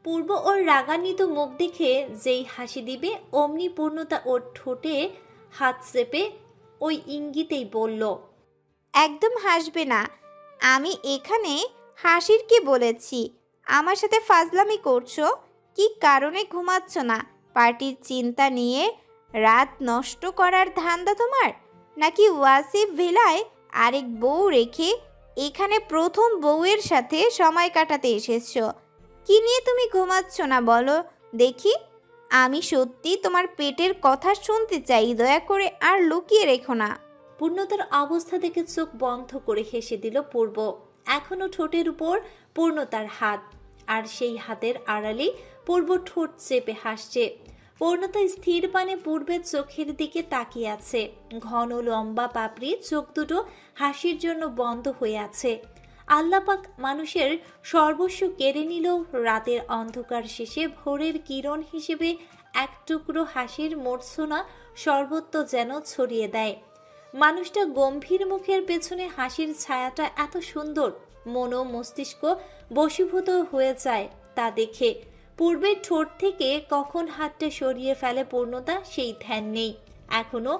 পূর্ব ওর রাগান্বিত মুখ দেখে যেই হাসি দিবে অমনি পূর্ণতা ওর ঠোঁটে হাত চেপে ওই ইঙ্গিতেই বলল, একদম হাসবে না। আমি এখানে হাসির কি বলেছি? আমার সাথে ফাজলামি করছো? কি কারণে ঘুমাচ্ছ না? পার্টির চিন্তা নিয়ে রাত নষ্ট করার ধান্দা তোমার? নাকি ওয়াসিফ ভিলায় আরেক বউ রেখে এখানে প্রথম বউয়ের সাথে সময় কাটাতে এসেছো? কি নিয়ে তুমি ঘুমাচ্ছ না বলো দেখি? আমি সত্যি তোমার পেটের কথা শুনতে চাই, দয়া করে আর লুকিয়ে রেখো না। পূর্ণতার অবস্থা দেখে চোখ বন্ধ করে হেসে দিল পূর্ব। এখনো ঠোঁটের উপর পূর্ণতার হাত, আর সেই হাতের আড়ালেই পূর্ব ঠোঁট চেপে হাসছে। পূর্ণতা স্থির পানে পূর্বের চোখের দিকে তাকিয়ে আছে। ঘন লম্বা পাপড়ি চোখ দুটো হাসির জন্য বন্ধ হয়ে আছে। আল্লাপাক মানুষের সর্বস্ব কেড়ে নিল, রাতের অন্ধকার শেষে ভোরের কিরণ হিসেবে এক টুকরো হাসির মূর্ছনা সর্বত্র যেন ছড়িয়ে দেয়। মানুষটা গম্ভীর মুখের পেছনে হাসির ছায়াটা এত সুন্দর, মন ও মস্তিষ্ক বশীভূত হয়ে যায় তা দেখে। পূর্বের ঠোঁট থেকে কখন হাতটা সরিয়ে ফেলে পূর্ণতা সেই ধ্যান নেই। এখনো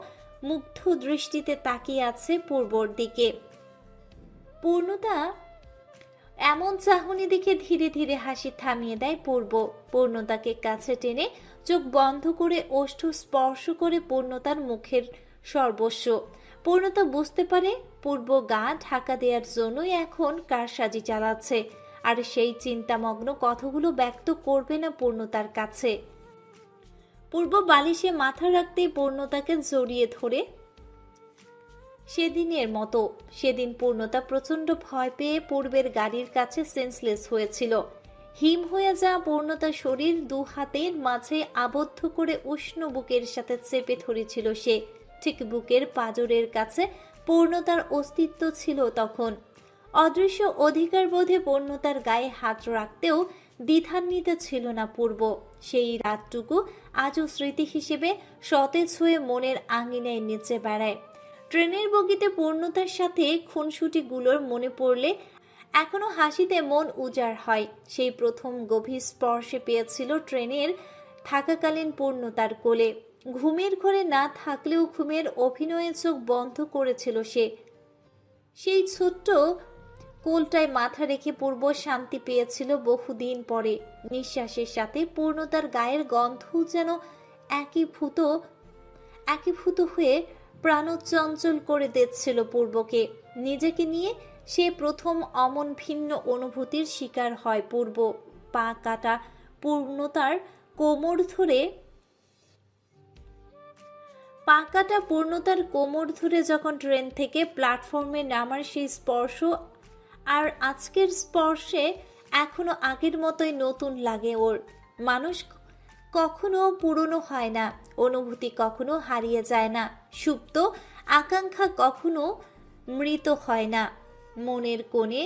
মুগ্ধ দৃষ্টিতে তাকিয়ে আছে পূর্বর দিকে। পূর্ণতা এমন চাহনি দেখে ধীরে ধীরে হাসি থামিয়ে দেয় পূর্ব। পূর্ণতাকে কাছে টেনে চোখ বন্ধ করে ওষ্ঠ স্পর্শ করে পূর্ণতার মুখের সর্বস্ব। পূর্ণতা বুঝতে পারে পূর্ব গা ঢাকা দেওয়ার জন্যই এখন কারসাজি চালাচ্ছে, আর সেই চিন্তামগ্ন কথাগুলো ব্যক্ত করবে না পূর্ণতার কাছে। পূর্ব বালিশে মাথা রাখতেই পূর্ণতাকে জড়িয়ে ধরে সেদিনের মতো। সেদিন পূর্ণতা প্রচন্ড ভয় পেয়ে পূর্বের গাড়ির কাছে সেন্সলেস হয়েছিল। হিম হয়ে যাওয়া পূর্ণতার শরীর দু হাতের মাঝে আবদ্ধ করে উষ্ণ বুকের সাথে চেপে ধরেছিল সে। ঠিক বুকের পাঁজরের কাছে পূর্ণতার অস্তিত্ব ছিল তখন। অদৃশ্য অধিকার বোধে পূর্ণতার গায়ে হাত রাখতেও দ্বিধান্বিত ছিল না পূর্ব। সেই রাতটুকু আজও স্মৃতি হিসেবে সতেজ হয়ে মনের আঙিনায় নেচে বেড়ায়। ট্রেনের বগিতে পূর্ণতার সাথে খুনসুটিগুলোর মনে পড়লে এখনো হাসিতে মন উজাড় হয়। সেই প্রথম গভীর স্পর্শে পেয়েছিল ট্রেনের থাকাকালীন পূর্ণতার কোলে। ঘুমের ঘরে না থাকলেও ঘুমের অভিনয়ে চোখ বন্ধ করেছিল সে। সেই ছোট্ট কোলটায় মাথা রেখে পূর্ব শান্তি পেয়েছিল বহুদিন পরে। নিঃশ্বাসের সাথে পূর্ণতার গায়ের গন্ধ যেন একীভূত হয়ে প্রাণচঞ্চল করে দিচ্ছিল পূর্বকে। নিজেকে নিয়ে সে প্রথম অমন ভিন্ন অনুভূতির শিকার হয় পূর্ব। পা কাটা পূর্ণতার কোমর ধরে যখন ট্রেন থেকে প্ল্যাটফর্মে নামার সেই স্পর্শ আর আজকের স্পর্শে এখনো আগের মতোই নতুন লাগে ওর। মানুষ কখনো পুরনো হয় না, অনুভূতি কখনো হারিয়ে যায় না, সুপ্ত আকাঙ্ক্ষা কখনো মৃত হয় না। মনের কোণে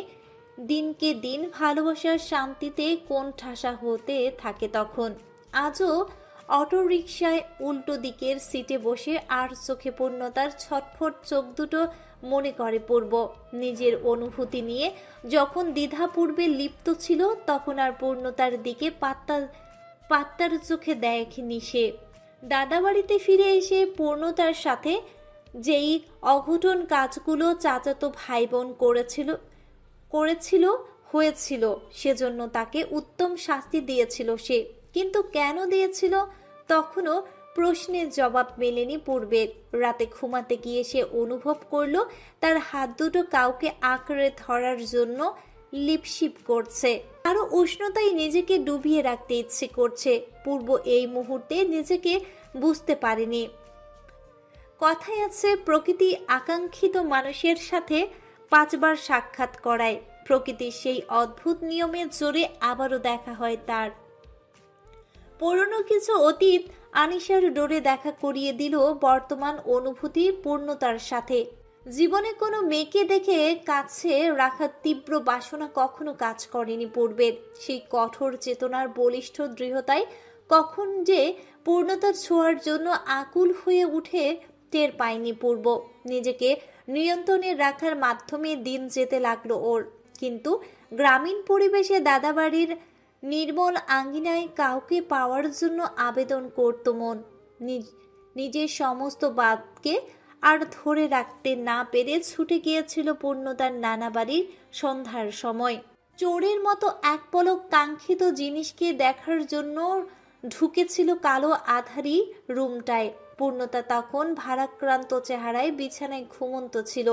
দিনকে দিন ভালোবাসার শান্তিতে কোণঠাসা হতে থাকে তখন। আজও অটোরিকশায় উল্টো দিকের সিটে বসে আর চোখে পূর্ণতার ছটফট চোখ দুটো মনে করে পূর্ব। নিজের অনুভূতি নিয়ে যখন দ্বিধাপূর্বে লিপ্ত ছিল তখন আর পূর্ণতার দিকে পাত্তার চোখে দেখেনি সে। দাদাবাড়িতে ফিরে এসে পূর্ণতার সাথে যেই অঘটন কাজগুলো চাচাতো ভাই বোন হয়েছিল সেজন্য তাকে উত্তম শাস্তি দিয়েছিল সে। কিন্তু কেন দিয়েছিল তখনও প্রশ্নের জবাব মেলেনি পূর্বের। রাতে ঘুমাতে গিয়ে সে অনুভব করলো তার হাত দুটো কাউকে আঁকড়ে ধরার জন্য লিপশিপ করছে। আরো উষ্ণতায় নিজেকে ডুবিয়ে রাখতে ইচ্ছে করছে। পূর্ব এই মুহূর্তে নিজেকে বুঝতে পারেনি। কথায় আছে প্রকৃতি আকাঙ্ক্ষিত মানুষের সাথে 5 বার সাক্ষাৎ করায়। প্রকৃতির সেই অদ্ভুত নিয়মের জোরে আবারও দেখা হয় তার। পুরনো কিছু অতীত আনিশার ডোরে দেখা করিয়ে দিল বর্তমান অনুভূতি পূর্ণতার সাথে। জীবনে কোনো মেয়েকে দেখে কাছে রাখার তীব্র বাসনা কখনো কাজ করেনি পূর্বের। সেই কঠোর চেতনার বলিষ্ঠ দৃঢ়তায় কখন যে পূর্ণতার ছোঁয়ার জন্য আকুল হয়ে উঠে টের পায়নি পূর্ব। নিজেকে নিয়ন্ত্রণে রাখার মাধ্যমে দিন যেতে লাগলো ওর। কিন্তু গ্রামীণ পরিবেশে দাদাবাড়ির নির্মল আঙ্গিনায় কাউকে পাওয়ার জন্য আবেদন করত মন। নিজের সমস্ত বাদকে আর ধরে রাখতে না পেরে ছুটে গিয়েছিল পূর্ণতার নানা বাড়ির সন্ধ্যার সময়। চোরের মতো এক পলক কাঙ্ক্ষিত জিনিসকে দেখার জন্য ঢুকেছিল কালো আধারি রুমটায়। পূর্ণতা তখন ভারাক্রান্ত চেহারায় বিছানায় ঘুমন্ত ছিল।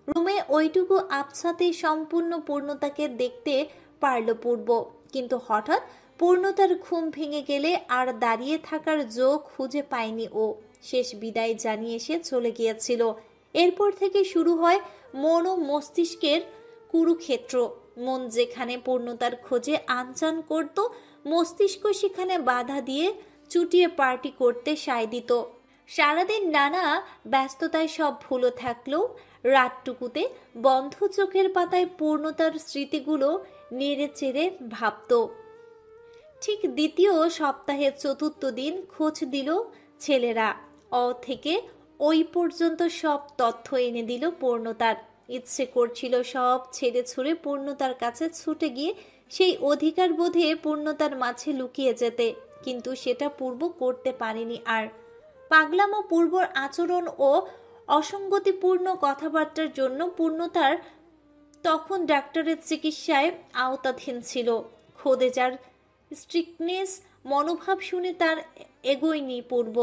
রুমে ওইটুকু আবছাতেই সম্পূর্ণ পূর্ণতাকে দেখতে পারল পূর্ব। কিন্তু হঠাৎ পূর্ণতার ঘুম ভেঙে গেলে আর দাঁড়িয়ে থাকার জো খুঁজে পায়নি ও। শেষ বিদায় জানিয়ে সে চলে গিয়েছিল। এরপর থেকে শুরু হয় মন ও মস্তিষ্কের কুরুক্ষেত্র। মন যেখানে পূর্ণতার খোঁজে আনচান করত, মস্তিষ্ক সেখানে বাধা দিয়ে চুটিয়ে পার্টি করতে সায় দিত। সারাদিন নানা ব্যস্ততায় সব ভুলো থাকলেও রাতটুকুতে বন্ধ চোখের পাতায় পূর্ণতার স্মৃতিগুলো নেড়ে চেড়ে ভাবত। ঠিক দ্বিতীয় সপ্তাহের চতুর্থ দিন খোঁজ দিল ছেলেরা। থেকে ওই পর্যন্ত সব তথ্য এনে দিল পূর্ণতার। ইচ্ছে করছিল সব ছেড়ে ছুড়ে পূর্ণতার কাছে ছুটে গিয়ে সেই অধিকার বোধে পূর্ণতার মাঝে লুকিয়ে যেতে, কিন্তু সেটা পূর্ব করতে পারেনি। আর পাগলামো পূর্বর আচরণ ও অসঙ্গতিপূর্ণ কথাবার্তার জন্য পূর্ণতার তখন ডাক্তারের চিকিৎসায় আওতাধীন ছিল। খোদেজার স্ট্রিক্টনেস মনোভাব শুনে তার এগোয়নি পূর্ব।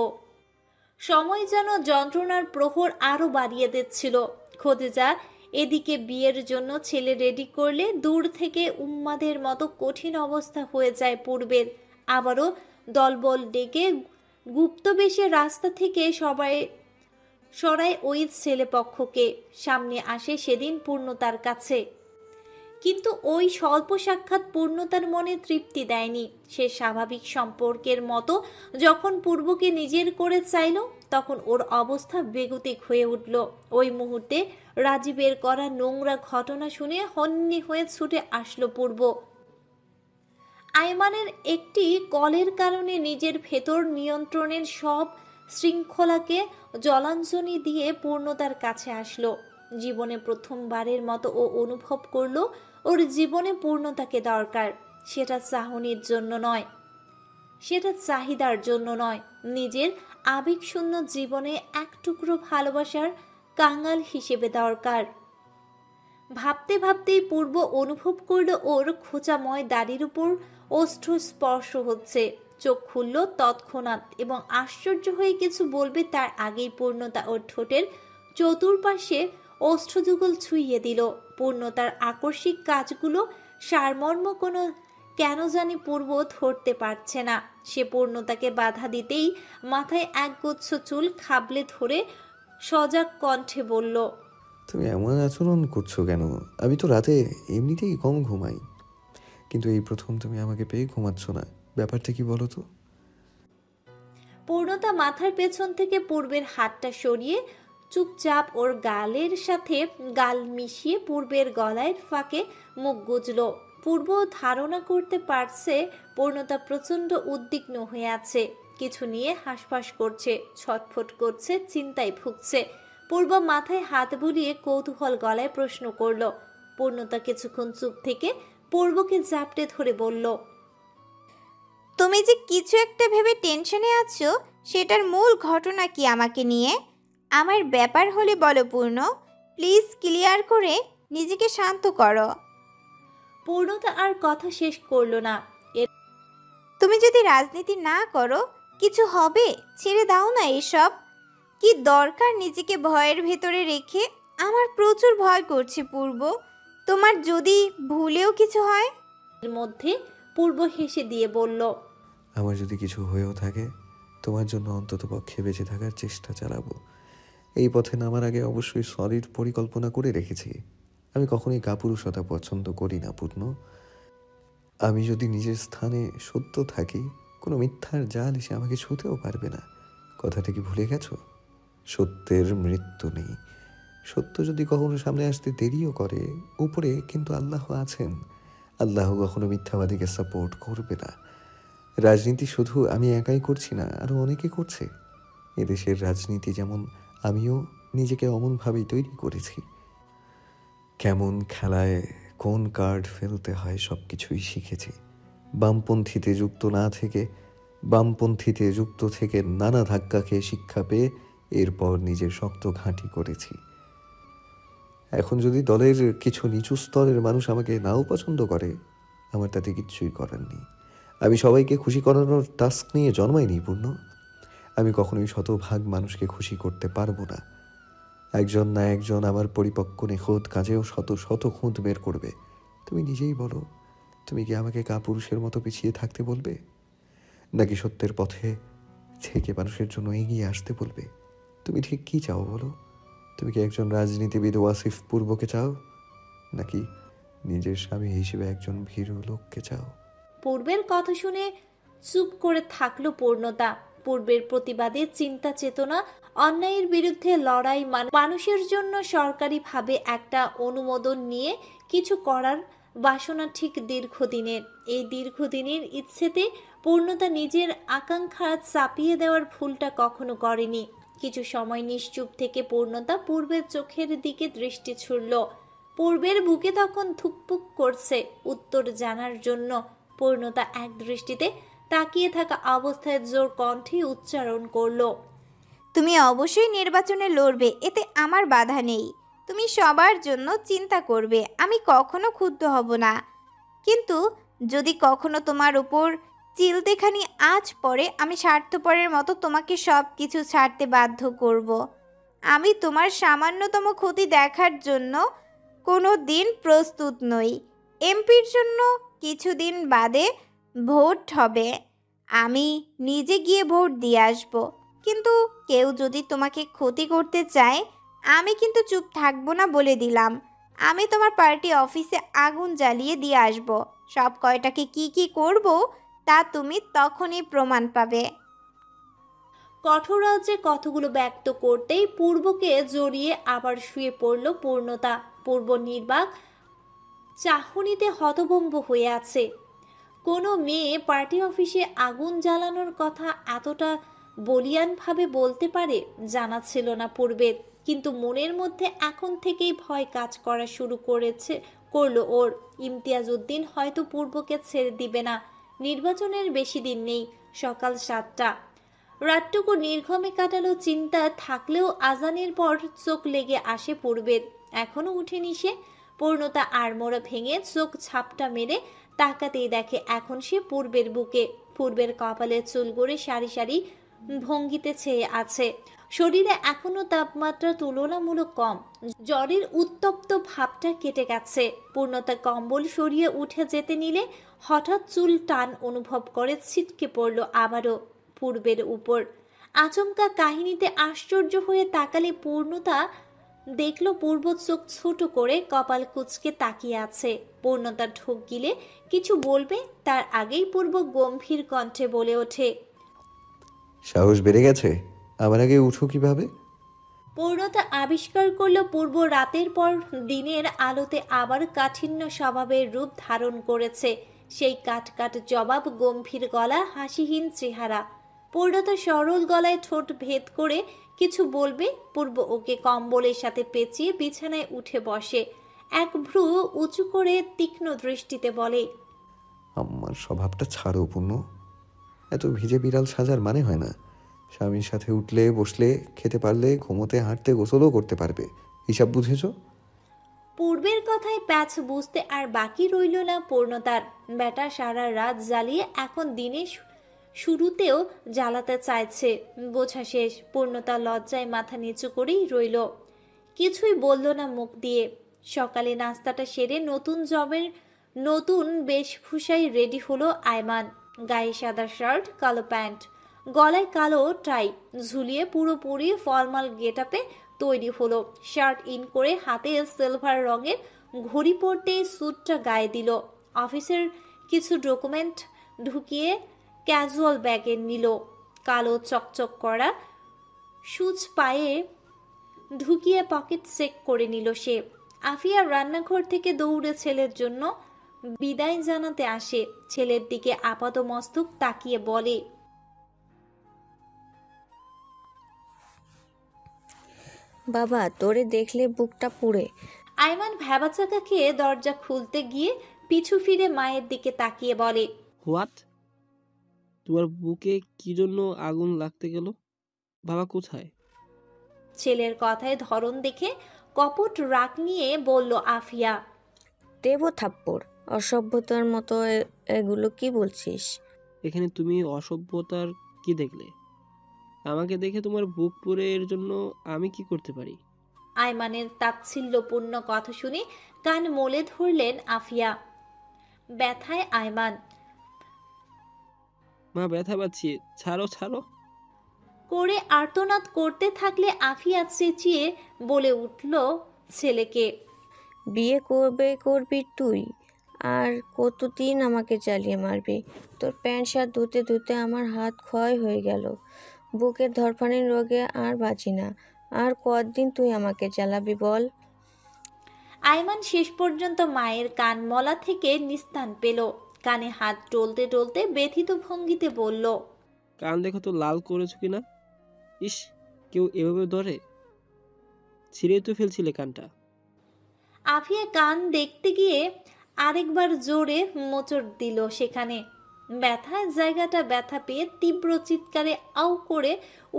সময় যেন যন্ত্রণার প্রহর আরো বাড়িয়ে দিচ্ছিল। খোদেজা এদিকে বিয়ের জন্য ছেলে রেডি করলে দূর থেকে উম্মাদের মতো কঠিন অবস্থা হয়ে যায় পূর্বের। আবারও দলবল ডেকে গুপ্তবেশে রাস্তা থেকে সরায় ওই ছেলেপক্ষকে। সামনে আসে সেদিন পূর্ণতার কাছে। কিন্তু ওই স্বল্প সাক্ষাৎ পূর্ণতার মনে তৃপ্তি দেয়নি। সে স্বাভাবিক সম্পর্কের মতো যখন পূর্বকে নিজের করে চাইল, তখন ওর অবস্থা বেগতিক হয়ে উঠল। ওই মুহূর্তে রাজীবের করা নোংরা ঘটনা শুনে হন্যে হয়ে ছুটে আসলো পূর্ব। আয়মানের একটি কলের কারণে নিজের ভেতর নিয়ন্ত্রণের সব শৃঙ্খলাকে জলাঞ্জলি দিয়ে পূর্ণতার কাছে আসলো। জীবনে প্রথমবারের মতো ও অনুভব করলো ওর জীবনে পূর্ণতাকে দরকার। সেটা চাহনির জন্য নয়, সেটা চাহিদার জন্য নয়, নিজের আবেগশূন্য জীবনে এক টুকরো ভালোবাসার কাঙাল হিসেবে দরকার। ভাবতে ভাবতেই পূর্ব অনুভব করলো ওর খোঁচাময় দাড়ির উপর ওষ্ঠ স্পর্শ হচ্ছে। চোখ খুলল তৎক্ষণাৎ এবং আশ্চর্য হয়ে কিছু বলবে তার আগেই পূর্ণতা ওর ঠোঁটের চতুর্পাশে ওষ্ঠযুগল ছুঁইয়ে দিল। পূর্ণতার আকস্মিক কাজগুলো সারমর্ম কোনো কেন জানি পূর্ব ধরতে পারছে না। সে পূর্ণতাকে বাধা দিতেই মাথায় একগুচ্ছ চুল খাবলে ধরে সজাগ কণ্ঠে বলল, তুমি এমন আচরণ করছো কেন? আমি তো রাতে এমনিতেই কম ঘুমাই, কিন্তু এই প্রথম তুমি আমাকে পেয়ে ঘুমাচ্ছ না। ব্যাপারটা কি বলো তো? পূর্ণতা মাথার পেছন থেকে পূর্বের হাতটা সরিয়ে চুপচাপ ওর গালের সাথে গাল মিশিয়ে পূর্বের গলায় ফাঁকে মুখ গুজল। পূর্ব ধারণা করতে পারছে পূর্ণতা প্রচণ্ড উদ্বিগ্ন হয়ে আছে, কিছু নিয়ে হাঁসফাঁস করছে, ছটফট করছে, চিন্তায় ভুগছে। পূর্ব মাথায় হাত বুলিয়ে কৌতূহল গলায় প্রশ্ন করল। পূর্ণতা কিছুক্ষণ চুপ থেকে পূর্বকে জাপটে ধরে বলল, তুমি যে কিছু একটা ভেবে টেনশনে আছো, সেটার মূল ঘটনা কি আমাকে নিয়ে? আমার ব্যাপার হলে বলো পূর্ণ, প্লিজ ক্লিয়ার করে নিজেকে শান্ত করো। পূর্ণতা আর কথা শেষ করল না। তুমি যদি রাজনীতি না করো কিছু হবে? ছেড়ে দাও না এসব। কি দরকার নিজেকে ভয়ের ভেতরে রেখে? আমার প্রচুর ভয় করছে পূর্ব, তোমার যদি ভুলেও কিছু হয়। এর মধ্যে পূর্ব হেসে দিয়ে বলল, আমার যদি কিছু হয়েও থাকে, তোমার জন্য অন্তত পক্ষে বেঁচে থাকার চেষ্টা চালাবো। এই পথে নামার আগে অবশ্যই সলিড পরিকল্পনা করে রেখেছি। আমি কখনোই কাপুরুষতা পছন্দ করি না পূর্ণ। আমি যদি নিজের স্থানে সত্য থাকি, কোনো মিথ্যার জাল এসে আমাকে ছুঁতেও পারবে না। কথাটা কি ভুলে গেছো? সত্যের মৃত্যু নেই। সত্য যদি কখনো সামনে আসতে দেরিও করে, উপরে কিন্তু আল্লাহ আছেন। আল্লাহ কখনো মিথ্যাবাদীকে সাপোর্ট করবে না। রাজনীতি শুধু আমি একাই করছি না, আরও অনেকে করছে। এদেশের রাজনীতি যেমন আমিও নিজেকে অমনভাবেই তৈরি করেছি। কেমন খেলায় কোন কার্ড ফেলতে হয় সব কিছুই শিখেছি। বামপন্থীতে যুক্ত থেকে নানা ধাক্কা খেয়ে শিক্ষা পেয়ে এরপর নিজের শক্ত ঘাঁটি করেছি। এখন যদি দলের কিছু নিচু স্তরের মানুষ আমাকে নাও পছন্দ করে, আমার তাতে কিচ্ছুই করার নেই। আমি সবাইকে খুশি করানোর টাস্ক নিয়ে জন্মাইনি পূর্ণ। আমি কখনোই শতভাগ মানুষকে খুশি করতে পারবো না। একজন না একজন আমার পরিপক্ক নিখুঁত কাজেও শত শত খুঁত বের করবে। তুমি নিজেই বলো, তুমি কি আমাকে কাপুরুষের মতো পিছিয়ে থাকতে বলবে, নাকি সত্যের পথে থেকে মানুষের জন্য এগিয়ে আসতে বলবে? তুমি ঠিক কি চাও বলো? তুমি কি একজন রাজনীতিবিদ ওয়াসিফ পূর্বকে চাও, নাকি নিজের স্বামী হিসেবে একজন ভীরু লোককে চাও? পূর্বের কথা শুনে চুপ করে থাকলো পূর্ণতা। পূর্বের প্রতিবাদে চিন্তা চেতনা, অন্যায়ের বিরুদ্ধে লড়াই, মানুষের জন্য সরকারিভাবে একটা অনুমোদন নিয়ে কিছু করার বাসনা ঠিক দীর্ঘদিনের। এই দীর্ঘদিনের ইচ্ছেতে পূর্ণতা নিজের আকাঙ্ক্ষা চাপিয়ে দেওয়ার ভুলটা কখনো করেনি। কিছু সময় নিশ্চুপ থেকে পূর্ণতা পূর্বের চোখের দিকে দৃষ্টি ছুড়ল। পূর্বের বুকে তখন ধুকপুক করছে উত্তর জানার জন্য। পূর্ণতা এক দৃষ্টিতে তাকিয়ে থাকা অবস্থায় জোর কণ্ঠে উচ্চারণ করলো, তুমি অবশ্যই নির্বাচনে লড়বে, এতে আমার বাধা নেই। তুমি সবার জন্য চিন্তা করবে, আমি কখনো ক্ষুব্ধ হব না। কিন্তু যদি কখনো তোমার উপর চিলতেখানি আঁচ পড়ে, আমি স্বার্থপরের মতো তোমাকে সব কিছু ছাড়তে বাধ্য করব। আমি তোমার সামান্যতম ক্ষতি দেখার জন্য কোনো দিন প্রস্তুত নই। এমপির জন্য কিছুদিন বাদে ভোট হবে, আমি নিজে গিয়ে ভোট দিয়ে আসব। কিন্তু কেউ যদি তোমাকে ক্ষতি করতে চায়, আমি কিন্তু চুপ থাকবো না বলে দিলাম। আমি তোমার পার্টি অফিসে আগুন জ্বালিয়ে দিয়ে আসব। সব কয়টাকে কি কি করব তা তুমি তখনই প্রমাণ পাবে। কঠোর যে কথাগুলো ব্যক্ত করতেই পূর্বকে জড়িয়ে আবার শুয়ে পড়ল পূর্ণতা। পূর্ব নির্বাক চাহনিতে হতভম্ব হয়ে আছে। কোনো মেয়ে পার্টি অফিসে আগুন জ্বালানোর কথা এতটা বলিয়ানভাবে বলতে পারে জানা ছিল না পূর্বের। কিন্তু মনের মধ্যে এখন থেকেই ভয় কাজ করা শুরু করলো ওর। ইমতিয়াজ উদ্দিন হয়তো পূর্বকে ছেড়ে দিবে না। নির্বাচনের বেশি দিন নেই, সকাল 7টা। রাতটুকু নির্ঘমে কাটালো চিন্তা থাকলেও আজানের পর চোখ লেগে আসে পূর্বের। এখনো উঠেনি সে। পূর্ণতা আড়মোড়া ভেঙে চোখ ঝাপটা মেরে তাকাতেই দেখে এখন সে পূর্বের বুকে। পূর্বের কপালে চুলগুলো সারি সারি ভঙ্গিতে ছেয়ে আছে। শরীরে এখনো তাপমাত্রা তুলনামূলক কম, জ্বরের উত্তপ্ত ভাবটা কেটে গেছে। পূর্ণতা কম্বল সরিয়ে উঠে যেতে নিলে হঠাৎ চুল টান অনুভব করে ছিটকে পড়ল আবারও পূর্বের উপর। আচমকা কাহিনীতে আশ্চর্য হয়ে তাকালে পূর্ণতা দেখল পূর্ব চোখ ছোট করে কপাল কুঁচকে তাকিয়ে আছে। পূর্ণতা ঢোক গিলে কিছু বলবে তার আগেই পূর্ব গম্ভীর কণ্ঠে বলে ওঠে, সাহস বেড়ে গেছে, আমার আগে উঠো কিভাবে? পূর্ণতা আবিষ্কার করলো পূর্ব রাতের পর দিনের আলোতে আবার কাঠিন্য স্বভাবের রূপ ধারণ করেছে। সেই কাট জবাব, গম্ভীর গলা, হাসিহীন চেহারা। পূর্ণতা সরল গলায় ঠোঁট ভেদ করে কিছু বলবে, পূর্ব ওকে কম্বলের সাথে পেঁচিয়ে বিছানায় উঠে বসে। এক ভ্রু উঁচু করে তীক্ষ্ণ দৃষ্টিতে বলে, আমার স্বভাবটা ছাড়ো পূর্ণ। এত ভিজে বিড়াল সাজার মানে হয় না। স্বামীর সাথে উঠলে বসলে, খেতে পারলে, ঘুমোতে হাঁটতে গোসলও করতে পারবে। হিসাব বুঝেছ? পূর্বের কথায় প্যাচ বুঝতে আর বাকি রইল না পূর্ণতার। বেটা সারা রাত জ্বালিয়ে এখন দিনে শুরুতেও জ্বালাতে চাইছে, বোঝা শেষ। পূর্ণতা লজ্জায় মাথা নিচু করেই রইল, কিছুই বলল না মুখ দিয়ে। সকালে নাস্তাটা সেরে নতুন বেশভূষায় রেডি হলো আয়মান। গায়ে সাদা শার্ট, কালো প্যান্ট, গলায় কালো টাই ঝুলিয়ে পুরোপুরি ফর্মাল গেটআপে তৈরি হলো। শার্ট ইন করে হাতে সিলভার রঙের ঘড়ি পরতে স্যুটটা গায়ে দিল। অফিসের কিছু ডকুমেন্ট ঢুকিয়ে ক্যাজুয়াল ব্যাগে নিল। কালো চকচক করা সুচ পায়ে ঢুকিয়ে পকেট চেক করে নিল সে। আফিয়া রান্নাঘর থেকে দৌড়ে ছেলের জন্য বিদায় জানাতে আসে। ছেলের দিকে আপাতমস্তক তাকিয়ে বলে, বাবা, তোরে দেখলে বুকটা পুড়ে। আয়মান ভ্যাবাচাকা খেয়ে দরজা খুলতে গিয়ে পিছু ফিরে মায়ের দিকে তাকিয়ে বলে, হোয়াট? তোমার বুকে কি জন্য আগুন লাগতে গেল? বাবা কোথায়? ছেলের কথায় ধরন দেখে কপট রাগ নিয়ে বলল আফিয়া। দেবো থাপ্পড়। অসভ্যতার মতো এগুলো কি বলছিস? এখানে তুমি অসভ্যতার কি দেখলে? আমাকে দেখে তোমার বুক পুড়ে, এর জন্য আমি কি করতে পারি? আয়মানের তাচ্ছিল্যপূর্ণ কথা শুনে কান মলে ধরলেন আফিয়া। ব্যথায় আয়মান মা ব্যথা পাচ্ছি, ছাড়ো ছাড়ো। করে আর্তনাদ করতে থাকলে আফিয়া চেঁচিয়ে বলে উঠল ছেলেকে। বিয়ে করবি তুই? আর কতদিন আমাকে চালিয়ে মারবি? তোর প্যান্ট শার্ট ধুতে ধুতে আমার হাত ক্ষয় হয়ে গেল। বুকের ধরফানির রোগে আর বাঁচি না। আর কতদিন তুই আমাকে চালাবি বল? আয়মান শেষ পর্যন্ত মায়ের কান মলা থেকে নিস্তার পেল। কানে হাত টলতে টলতে ব্যথিত ভঙ্গিতে বলল। কান দেখো তো লাল করেছো কিনা। ইস, কেউ এভাবে ধরে? ছিঁড়ে তো ফেলছিলে কানটা। আফিয়া কান দেখতে গিয়ে আরেকবার জোরে মোচড় দিল সেখানে। ব্যথায় জায়গাটা ব্যথা পেয়ে তীব্র চিৎকারে আউ করে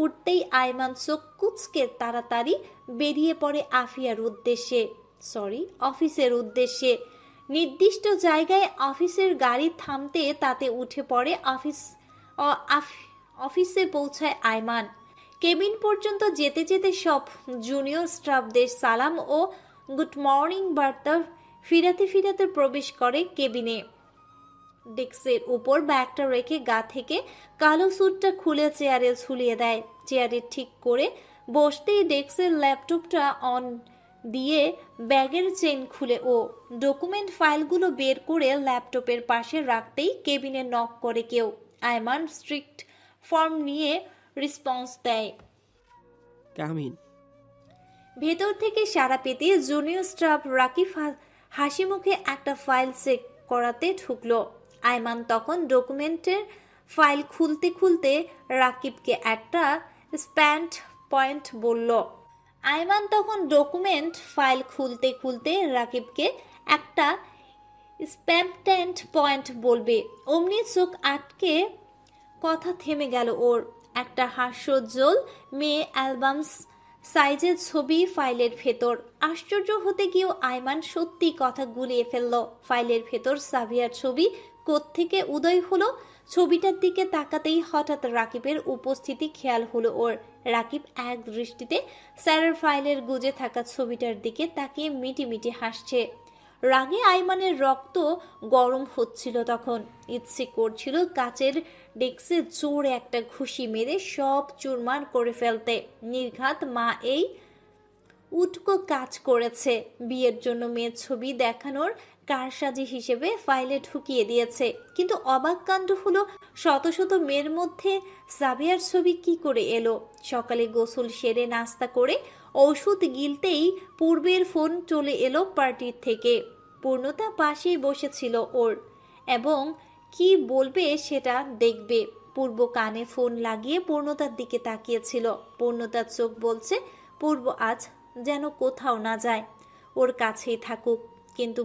উঠতেই আয়মান চোখ কুচকে তাড়াতাড়ি বেরিয়ে পড়ে অফিসের উদ্দেশ্যে। নির্দিষ্ট জায়গায় অফিসের গাড়ি থামতে তাতে উঠে পড়ে অফিসে পৌঁছায় আয়মান। কেবিন পর্যন্ত যেতে যেতে সব জুনিয়র স্টাফদের সালাম ও গুড মর্নিং বার্তা ফিরাতে ফিরাতে প্রবেশ করে কেবিনে। ডেস্কের উপর ব্যাগটা রেখে গা থেকে কালো স্যুটটা খুলে চেয়ারে ঝুলিয়ে দেয়। চেয়ারে ঠিক করে বসতেই ডেস্কের ল্যাপটপটা অন দিয়ে ব্যাগের চেন খুলে ও ডকুমেন্ট ফাইলগুলো বের করে ল্যাপটপের পাশে রাখতেই কেবিনে নক করে কেউ। আয়মান স্ট্রিক্ট ফর্ম নিয়ে রেসপন্স দেয়। কামিন। ভেতর থেকে সাড়া পেতে জুনিয়র স্টাফ রাকিব হাসি মুখে একটা ফাইল চেক করাতে ঢুকলো। আয়মান তখন ডকুমেন্টের ফাইল খুলতে খুলতে রাকিবকে একটা স্প্যান্ট পয়েন্ট বলল। আয়মান তখন ডকুমেন্ট ফাইল খুলতে খুলতে রাকিবকে একটা স্প্যান্ট পয়েন্ট বলবে অমনি চোখ আটকে কথা থেমে গেল ওর। একটা হাস্যোজ্জ্বল মেয়ে অ্যালবামস সাইজের ছবি ফাইলের ভেতর। আশ্চর্য হতে গিয়েও আয়মান সত্যি কথা গুলিয়ে ফেলল। ফাইলের ভেতর সাবিয়ার ছবি কোত্থেকে উদয় হলো? ছবিটার দিকে তাকাতেই হঠাৎ রাকিবের উপস্থিতি খেয়াল হলো ওর। রাকিব এক দৃষ্টিতে স্যারের ফাইলের গুজে থাকা ছবিটার দিকে তাকিয়ে মিটিমিটি হাসছে। রাগে আয়মানের রক্ত গরম হচ্ছিল তখন। ইচ্ছে করছিল কাচের ডেস্কে জোরে একটা ঘুষি মেরে সব চুরমার করে ফেলতে। নির্ঘাত মা এই উটকো কাজ করেছে। বিয়ের জন্য মেয়ের ছবি দেখানোর কারসাজি হিসেবে ফাইলে ঢুকিয়ে দিয়েছে। কিন্তু অবাক কাণ্ড হলো শত শত মেয়ের মধ্যে সাবিয়ার ছবি কি করে এলো? সকালে গোসল সেরে নাস্তা করে ওষুধ গিলতেই পূর্বের ফোন চলে এলো পার্টির থেকে। পূর্ণতা পাশেই বসেছিল ওর এবং কি বলবে সেটা দেখবে। পূর্ব কানে ফোন লাগিয়ে পূর্ণতার দিকে তাকিয়েছিল। পূর্ণতার চোখ বলছে পূর্ব আজ যেন কোথাও না যায়, ওর কাছেই থাকুক। কিন্তু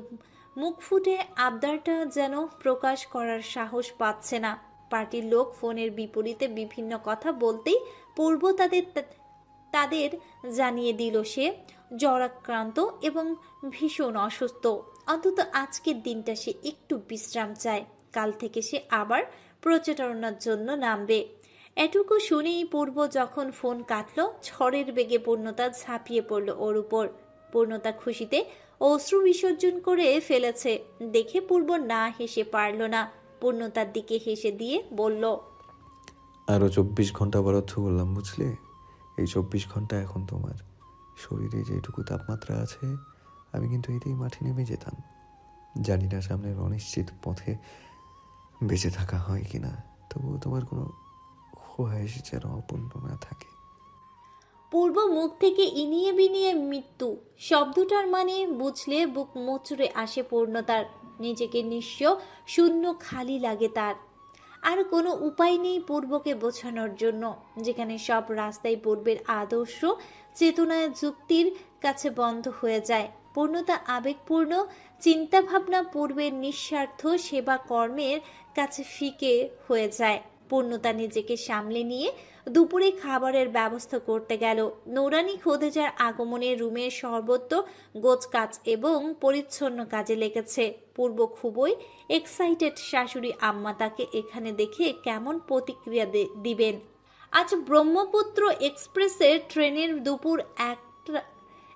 মুখ ফুটে আবদারটা যেন প্রকাশ করার সাহস পাচ্ছে না। পার্টির লোক ফোনের বিপরীতে বিভিন্ন কথা বলতেই পূর্ব তাদের জানিয়ে দিল সে জ্বরাক্রান্ত এবং ভীষণ অসুস্থ। অন্তত আজকের দিনটা সে একটু বিশ্রাম চায়। কাল থেকে সে আবার প্রচারণার জন্য নামবে। এটুকু শুনেই পূর্ব যখন ফোন কাটল ঝড়ের বেগে পূর্ণতা ঝাঁপিয়ে পড়ল ওর উপর। পূর্ণতা খুশিতে অশ্রু বিসর্জন করে ফেলেছে দেখে পূর্ব না হেসে পারল না। পূর্ণতার দিকে হেসে দিয়ে বলল, আরও 24 ঘন্টা বরাদ্দ করলাম, বুঝলে? এই 24 ঘন্টা এখন তোমার। শরীরে যেটুকু তাপমাত্রা আছে আমি কিন্তু এতেই মাঠে নেমে যেতাম। জানি না সামনের অনিশ্চিত পথে বেঁচে থাকা হয় কিনা, তবুও তোমার কোনো খোয়াইশ যেন অপূর্ণ না থাকে। পূর্ব মুখ থেকে ইনিয়ে বিনিয়ে মৃত্যু শব্দটার মানে বুঝলে বুক মোচড়ে আসে পূর্ণতার। নিজেকে নিঃস্ব শূন্য খালি লাগে তার। আর কোনো উপায় নেই পূর্বকে বোঝানোর জন্য, যেখানে সব রাস্তায় পূর্বের আদর্শ চেতনায় যুক্তির কাছে বন্ধ হয়ে যায়। পূর্ণতা আবেগপূর্ণ চিন্তাভাবনা পূর্বের নিঃস্বার্থ সেবা কর্মের কাছে ফিকে হয়ে যায়। পূর্ণতা নিজেকে সামলে নিয়ে দুপুরে খাবারের ব্যবস্থা করতে গেল। নূরানী খোদেজার আগমনে রুমের সর্বত্র গোছকাজ এবং পরিচ্ছন্ন কাজে লেগেছে। পূর্ব খুবই এক্সাইটেড শাশুড়ি আম্মা তাকে এখানে দেখে কেমন প্রতিক্রিয়া দিবেন। আজ ব্রহ্মপুত্র এক্সপ্রেসের ট্রেনের দুপুর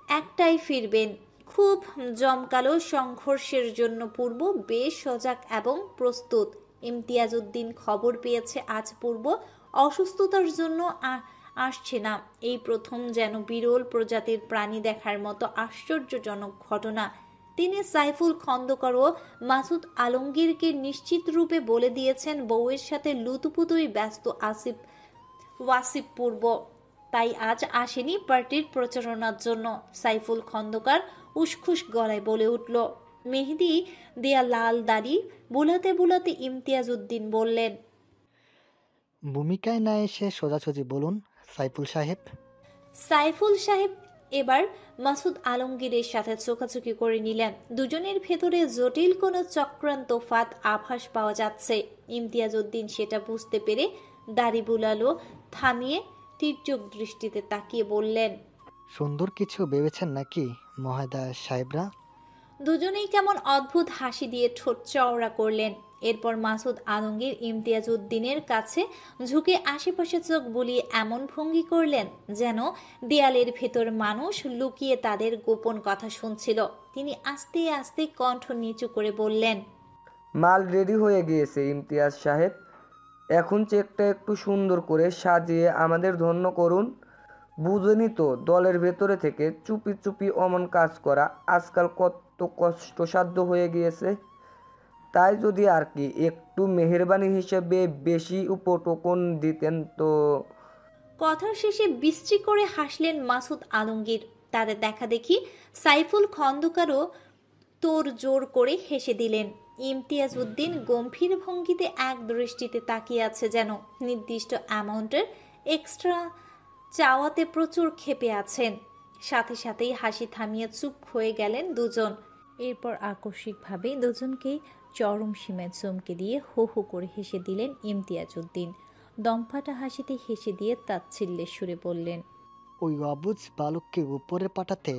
একটায় ফিরবেন। খুব জমকালো সংঘর্ষের জন্য পূর্ব বেশ সজাগ এবং প্রস্তুত। ইমতিয়াজ উদ্দিন খবর পেয়েছে আজ পূর্ব অসুস্থতার জন্য আসছে না। এই প্রথম যেন বিরল প্রজাতির প্রাণী দেখার মতো আশ্চর্যজনক ঘটনা। তিনি সাইফুল খন্দকার ও মাসুদ আলমগীরকে নিশ্চিত রূপে বলে দিয়েছেন বউয়ের সাথে লুতুপুতুই ব্যস্ত ওয়াসিফ পূর্ব, তাই আজ আসেনি পার্টির প্রচারণার জন্য। সাইফুল খন্দকার উসখুস গলায় বলে উঠল। মেহেদি দেয়া লাল দাড়ি বুলাতে বুলাতে ইমতিয়াজ উদ্দিন বললেন, ভূমিকায় না এসে সোজাসুজি বলুন সাইফুল সাহেব। সাইফুল সাহেব এবার মাসুদ আলমগীরের সাথে চোখাচোখি করে নিলেন। দুজনের ভেতরে জটিল কোনো চক্রান্ত ফাঁদ আভাস পাওয়া যাচ্ছে। ইমতিয়াজ উদ্দিন সেটা বুঝতে পেরে দাড়ি বুলালো থামিয়ে তীর্যক দৃষ্টিতে তাকিয়ে বললেন, সুন্দর কিছু ভেবেছেন নাকি মহাদা সাহেবরা? দুজনেই কেমন অদ্ভুত হাসি দিয়ে ঠোঁট চওড়া করলেন। এরপর মাসুদ আলমগীর ইমতিয়াজ উদ্দিনের কাছে ঝুঁকে আশেপাশে চোখ বুলিয়ে এমন ভঙ্গি করলেন যেন দেয়ালের ভেতর মানুষ লুকিয়ে তাদের গোপন কথা শুনছিল। তিনি আস্তে আস্তে কণ্ঠ নিচু করে বললেন, মাল রেডি হয়ে গিয়েছে ইমতিয়াজ সাহেব, এখন চেকটা একটু সুন্দর করে সাজিয়ে আমাদের ধন্য করুন। বুঝেনি তো, দলের ভেতরে থেকে চুপি চুপি অমন কাজ করা আজকাল কত কষ্টসাধ্য হয়ে গিয়েছে। তাই যদি আর কি একটু মেহেরবানি হিসেবে বেশি উপটোকন দিতেন তো। কথার শেষে বিশ্রী করে হাসলেন মাসুদ আলমগীর। তাদের দেখা দেখি সাইফুল খন্দকারও তোর জোর করে হেসে দিলেন। ইমতিয়াজ উদ্দিন গম্ভীর ভঙ্গিতে এক দৃষ্টিতে তাকিয়ে আছে, যেন নির্দিষ্ট অ্যামাউন্টের এক্সট্রা চাওয়াতে প্রচুর ক্ষেপে আছেন। সাথে সাথেই হাসি থামিয়ে চুপ হয়ে গেলেন দুজন। এরপর আকস্মিকভাবে দুজনকেই চরম সীমায় চমকে দিয়ে হো হো করে হেসে দিলেন ইমতিয়াজ উদ্দিন। দমফাটা হাসিতে হেসে দিয়ে তাচ্ছিল্যের সুরে বললেন, ওই অবুঝ বালককে উপরে পাঠাতে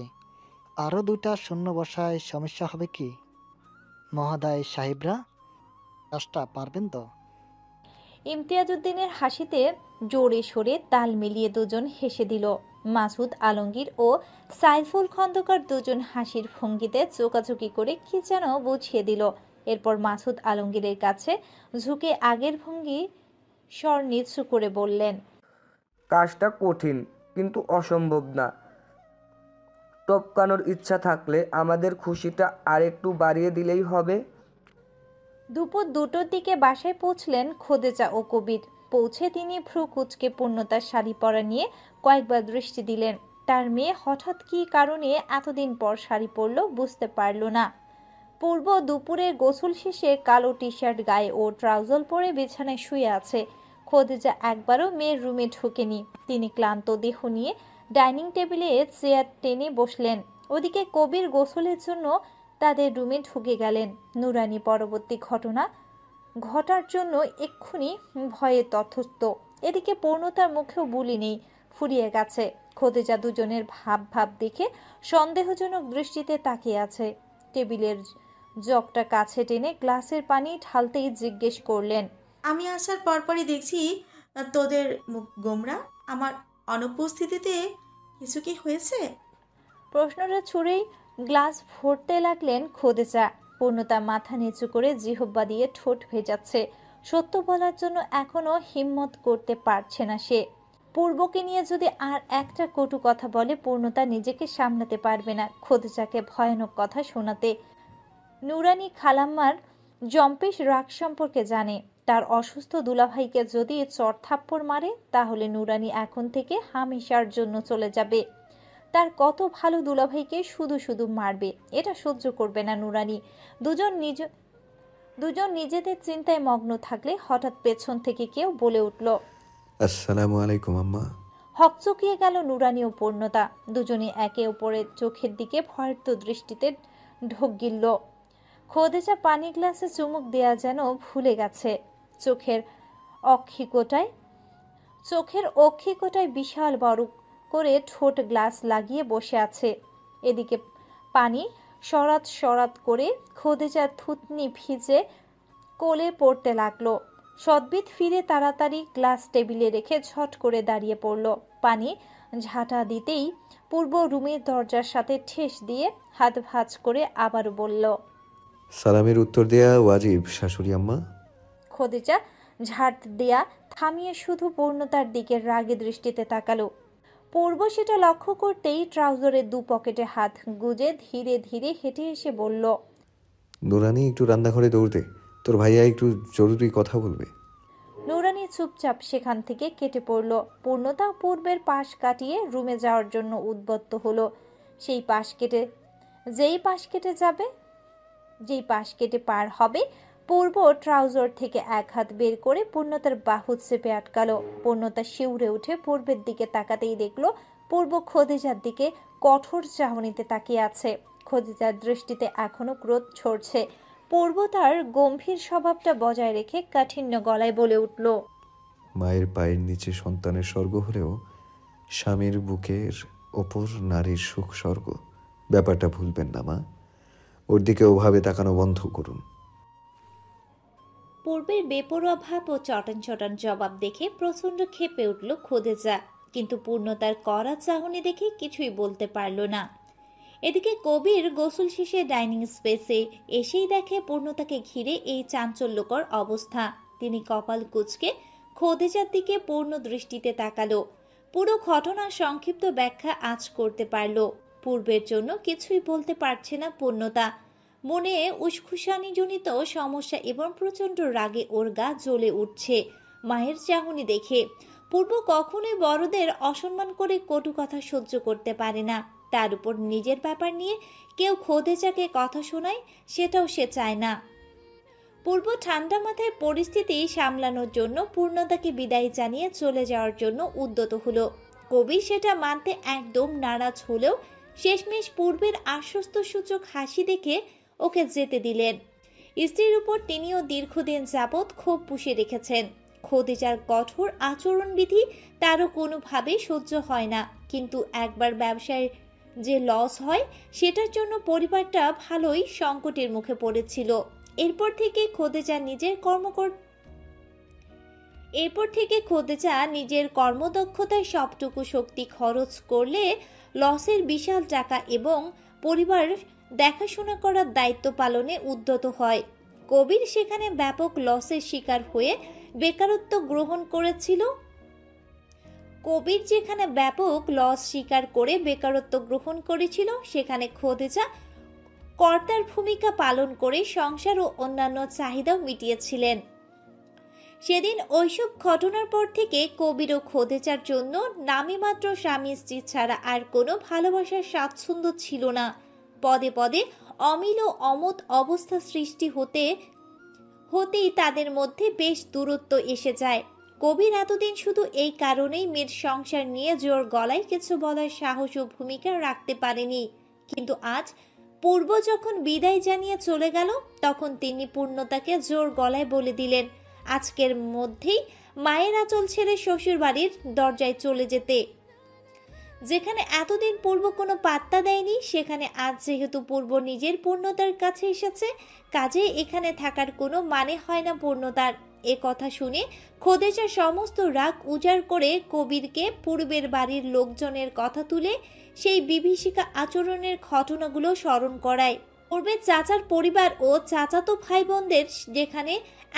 আরও 2টা শূন্য বসায় সমস্যা হবে কি মহাদায় সাহেবরা? কাজটা পারবেন তো? ইমতিয়াজ উদ্দিনের হাসিতে জোরে সোরে তাল মিলিয়ে দুজন হেসে দিল। মাসুদ আলমগীর ও সাইফুল খন্দকার দুজন হাসির ভঙ্গিতে চোকাচুকি করে কি যেন বুঝিয়ে দিল। এরপর মাসুদ আলমগীরের কাছে ঝুঁকে আগের ভঙ্গি স্বর নিচু করে বললেন, কাজটা কঠিন কিন্তু অসম্ভব না। টপকানোর ইচ্ছা থাকলে আমাদের খুশিটা আর একটু বাড়িয়ে দিলেই হবে। দুপুর 2টোর দিকে বাসায় পৌঁছলেন খোদেজা ও কবির। পৌঁছে তিনি ভ্রু কুচকে পূর্ণতার শাড়ি পরা নিয়ে কয়েকবার দৃষ্টি দিলেন। তার মেয়ে হঠাৎ কী কারণে এতদিন পর শাড়ি পরল বুঝতে পারল না। পূর্ব দুপুরে গোসল শেষে কালো টি শার্ট গায়ে ও ট্রাউজার পরে বিছানায় শুয়ে আছে। খোদেজা একবারও মেয়ের রুমে ঢোকেনি। তিনি ক্লান্ত দেহ নিয়ে ডাইনিং টেবিলে চেয়ার টেনে বসলেন। ওদিকে কবির গোসলের জন্য তাদের রুমে ঢুকে গেলেন। নুরানি পরবর্তী ঘটনা ঘটার জন্য এক্ষুনি ভয়ে তথস্থ। এদিকে পূর্ণতার মুখেও বুলি নেই, ফুরিয়ে গেছে। খোদেজা দুজনের ভাব দেখে সন্দেহজনক দৃষ্টিতে তাকিয়ে আছে। টেবিলের জগটা কাছে টেনে গ্লাসের পানি ঢালতেই জিজ্ঞেস করলেন, আমি আসার পরপরই দেখছি তোদের মুখ গোমরা। আমার অনুপস্থিতিতে কিছু কি হয়েছে? প্রশ্নটা ছুড়েই গ্লাস ভরতে লাগলেন খোদেজা। পূর্ণতা মাথা নিচু করে জিহ্বা দিয়ে ঠোঁট ভেজাচ্ছে। সত্য বলার জন্য এখনো হিম্মত করতে পারছে না সে। পূর্বকে নিয়ে যদি আর একটা কটু কথা বলে পূর্ণতা নিজেকে সামলাতে পারবে না খোদেজাকে ভয়ানক কথা শোনাতে। নুরানি খালাম্মার জম্পেশ রাগ সম্পর্কে জানে। তার অসুস্থ দুলাভাইকে যদি চড় থাপ্পড় মারে তাহলে নুরানি এখন থেকে হামেশার জন্য চলে যাবে। তার কত ভালো দুলাভাইকে শুধু শুধু মারবে, এটা সহ্য করবে না নুরানি। দুজন নিজেদের চিন্তায় মগ্ন থাকলে হঠাৎ পেছন থেকে কেউ বলে উঠল, আসসালামু আলাইকুম আম্মা। হকচকিয়ে গেল নুরানি ও পূর্ণতা। দুজনে একে অপরের চোখের দিকে ভয়ার্ত দৃষ্টিতে ঢোক গিলল। খোদেজা পানি গ্লাসে চুমুক দেয়া যেন ভুলে গেছে। চোখের অক্ষিকোটায় বিশাল বড় করে ঠোঁট গ্লাস লাগিয়ে বসে আছে। এদিকে পানি সরাত সরাত করে খোদেজার থুতনি ভিজে কোলে পড়তে লাগলো। সদ্বিত ফিরে তাড়াতাড়ি গ্লাস টেবিলে রেখে ঝট করে দাঁড়িয়ে পড়ল। পানি ঝাঁটা দিতেই পূর্ব রুমের দরজার সাথে ঠেস দিয়ে হাত ভাঁজ করে আবার বলল, সালামের উত্তর দেয়া ওয়াজিব শাশুড়ি আম্মা। খোদেজা ঝাড় দেয়া থামিয়ে শুধু পূর্ণতার দিকে রাগে দৃষ্টিতে তাকালো। পূর্ব সেটা লক্ষ্য করতেই ট্রাউজারের দু পকেটে হাত গুজে ধীরে ধীরে হেঁটে এসে বলল, নুরানি একটু রান্নাঘরে দৌড় দে, তোর ভাইয়া একটু জরুরি কথা বলবে। নুরানি চুপচাপ সেখান থেকে কেটে পড়ল। পূর্ণতা পূর্বের পাশ কাটিয়ে রুমে যাওয়ার জন্য উদ্যত হলো। যেই পাশ কেটে পার হবে, পূর্ব ট্রাউজার থেকে এক হাত বের করে পূর্ণতার বাহু চেপে আটকালো। পূর্ণতা শিউরে উঠে পূর্বের দিকে তাকাতেই দেখলো পূর্ব খোদেজার দিকে কঠোর চাহনিতে তাকিয়ে আছে। খোদেজার দৃষ্টিতে এখনো ক্রোধ ঝরছে। পূর্ব তার গম্ভীর স্বভাবটা বজায় রেখে কাঠিন্য গলায় বলে উঠল, মায়ের পায়ের নিচে সন্তানের স্বর্গ হলেও স্বামীর বুকের ওপর নারীর সুখ স্বর্গ। ব্যাপারটা ভুলবেন না মা, ওর দিকে ওভাবে তাকানো বন্ধ করুন। পূর্বের বেপরোয়া ভাব ও চটান চটান জবাব দেখে প্রচন্ড ক্ষেপে উঠল খোদেজা, কিন্তু পূর্ণতার কড়া চাহনি দেখে কিছুই বলতে পারল না। এদিকে কবির গোসল শেষে ডাইনিং স্পেসে এসেই দেখে পূর্ণতাকে ঘিরে এই চাঞ্চল্যকর অবস্থা। তিনি কপাল কুঁচকে খোদেজার দিকে পূর্ণ দৃষ্টিতে তাকালো। পুরো ঘটনার সংক্ষিপ্ত ব্যাখ্যা আজ করতে পারল। পূর্বের জন্য কিছুই বলতে পারছে না পূর্ণতা। মনে উসখুসানিজনিত সমস্যা এবং প্রচন্ড রাগে ওর গা জ্বলে উঠছে মায়ের চাহনি দেখে। পূর্ব কখনোই বড়দের অসম্মান করে কটু কথা সহ্য করতে পারে না। তার উপর নিজের ব্যাপার নিয়ে কেউ খোদেজাকে কথা শোনায়, সেটাও সে চায় না। পূর্ব ঠান্ডা মাথায় পরিস্থিতি সামলানোর জন্য পূর্ণতাকে বিদায় জানিয়ে চলে যাওয়ার জন্য উদ্যত হলো। কবি সেটা মানতে একদম নারাজ হলেও শেষমেশ পূর্বের আশ্বস্তসূচক হাসি দেখে ওকে যেতে দিলেন। স্ত্রীর উপর তিনিও দীর্ঘদিন যাবৎ ক্ষোভ পুষে রেখেছেন। খোদেজার কঠোর আচরণবিধি তারও কোনোভাবেই সহ্য হয় না, কিন্তু একবার ব্যবসায় যে লস হয় সেটার জন্য পরিবারটা ভালোই সংকটের মুখে পড়েছিল। এরপর থেকে খোদেজা নিজের কর্মদক্ষতায় সবটুকু শক্তি খরচ করলে লসের বিশাল টাকা এবং পরিবার দেখাশোনা করার দায়িত্ব পালনে উদ্যত হয়। কবির সেখানে ব্যাপক লসের শিকার হয়ে বেকারত্ব গ্রহণ করেছিল। সেখানে খোদেজা কর্তার ভূমিকা পালন করে সংসার ও অন্যান্য চাহিদাও মিটিয়েছিলেন। সেদিন ওইসব ঘটনার পর থেকে কবির ও খোদেজার জন্য নামেমাত্র স্বামী স্ত্রী ছাড়া আর কোনো ভালোবাসার স্বাচ্ছন্দ্য ছিল না। পদে পদে অমিল ও অমত অবস্থা সৃষ্টি হতেই তাদের মধ্যে বেশ দূরত্ব এসে যায়। কবির এতদিন শুধু এই কারণেই মেয়ের সংসার নিয়ে জোর গলায় কিছু বলার সাহস ও ভূমিকা রাখতে পারেনি, কিন্তু আজ পূর্ব যখন বিদায় জানিয়ে চলে গেল তখন তিনি পূর্ণতাকে জোর গলায় বলে দিলেন আজকের মধ্যেই মায়ের আঁচল ছেড়ে শ্বশুর বাড়ির দরজায় চলে যেতে। যেখানে এতদিন পূর্ব কোনো পাত্তা দেয়নি, সেখানে আজ যেহেতু পূর্ব নিজের পূর্ণতার কাছে এসেছে, কাজে এখানে থাকার কোনো মানে হয় না পূর্ণতার। এ কথা শুনে খোদেজা সমস্ত রাগ উজাড় করে কবিরকে পূর্বের বাড়ির লোকজনের কথা তুলে সেই বিভীষিকা আচরণের ঘটনাগুলো স্মরণ করায়। পূর্বের চাচার পরিবার ও চাচাতো ভাই বোনদের যেখানে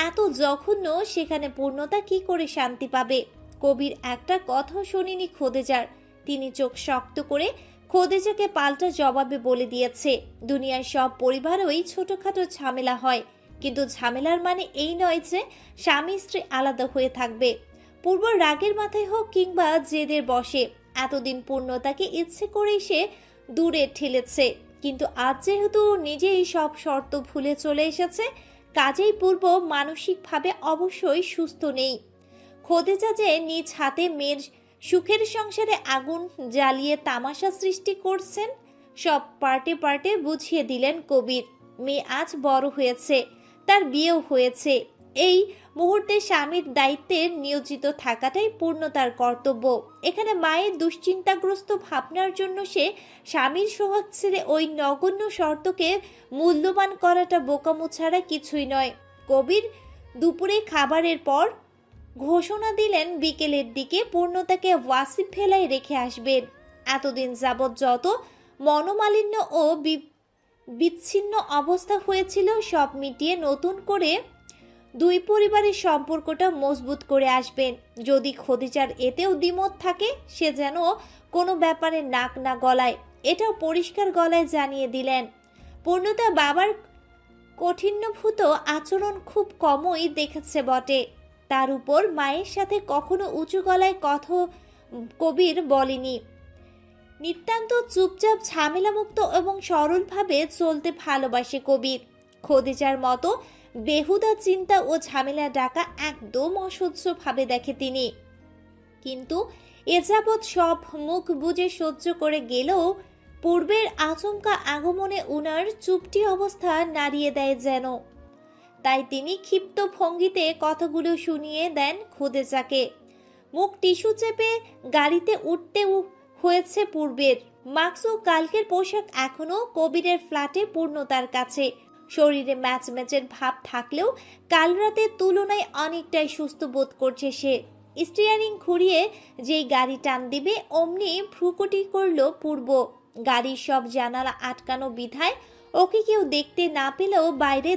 এত জঘন্য, সেখানে পূর্ণতা কি করে শান্তি পাবে? কবির একটা কথাও শোনেনি খোদেজার। তিনি চোখ শক্ত করে খোদেজাকে পাল্টা জবাবে বলে দিয়েছে, দুনিয়ার সব পরিবারই ছোটখাটো ঝামেলা হয়, কিন্তু ঝামেলার মানে এই নয় যে স্বামী স্ত্রী আলাদা হয়ে থাকবে। পূর্ব রাগের মাথায় হোক কিংবা জেদের বসে এতদিন পূর্ণতাকে ইচ্ছে করেই সে দূরে ঠেলেছে, কিন্তু আজ যেহেতু নিজেই সব শর্ত ভুলে চলে এসেছে, কাজেই পূর্ব মানসিকভাবে অবশ্যই সুস্থ নেই। খোদেজা যে নিজ হাতে মেয়ের সুখের সংসারে আগুন জ্বালিয়ে তামাশা সৃষ্টি করছেন। সব পার্টে পার্টে বুঝিয়ে দিলেন কবির। মেয়ে আজ বড় হয়েছে, তার বিয়েও হয়েছে। এই মুহূর্তে স্বামীর দায়িত্বে নিয়োজিত থাকাটাই পূর্ণতার কর্তব্য। এখানে মায়ের দুশ্চিন্তাগ্রস্ত ভাবনার জন্য সে স্বামীর সোহাগ ছেড়ে ওই নগণ্য শর্তকে মূল্যবান করাটা বোকামো ছাড়া কিছুই নয়। কবির দুপুরে খাবারের পর ঘোষণা দিলেন বিকেলের দিকে পূর্ণতাকে ওয়াসিফ ভেলায় রেখে আসবেন। এতদিন যাবৎ যত মনোমালিন্য ও বিচ্ছিন্ন অবস্থা হয়েছিল সব মিটিয়ে নতুন করে দুই পরিবারের সম্পর্কটা মজবুত করে আসবেন। যদি খদিজার এতেও দ্বিমত থাকে সে যেন কোনো ব্যাপারে নাক না গলায়, এটাও পরিষ্কার গলায় জানিয়ে দিলেন। পূর্ণতা বাবার কঠিন্যভূত আচরণ খুব কমই দেখেছে বটে, তার উপর মায়ের সাথে কখনো উঁচু গলায় কথা কবির বলেনি। নিতান্ত চুপচাপ ঝামেলামুক্ত এবং সরলভাবে চলতে ভালোবাসে কবির। খদিজার মতো বেহুদা চিন্তা ও ঝামেলা ডাকা একদম অসহ্য ভাবে দেখে তিনি। কিন্তু এ যাবৎ সব মুখ বুজে সহ্য করে গেলেও পূর্বের আচমকা আগমনে উনার চুপটি অবস্থা নাড়িয়ে দেয় যেন। তাই তিনি ক্ষিপ্ত ভঙ্গিতে কথাগুলো শুনিয়ে দেন খদিজাকে। মুখ টিস্যু চেপে গাড়িতে উঠতে হয়েছে পূর্বের। মাস্ক ও কালকের পোশাক এখনো কবিরের ফ্ল্যাটে পূর্ণতার কাছে। শরীরে ম্যাচের ভাব থাকলেও কাল রাতের তুলনায় অনেকটাই সুস্থ বোধ করছে সে। স্টিয়ারিং ঘুরিয়ে যেই গাড়ি টান দিবে অমনি ভ্রুকুটি করল পূর্ব। গাড়ির সব জানালা আটকানো বিধায় ওকে কেউ দেখতে না পেলেও বাইরে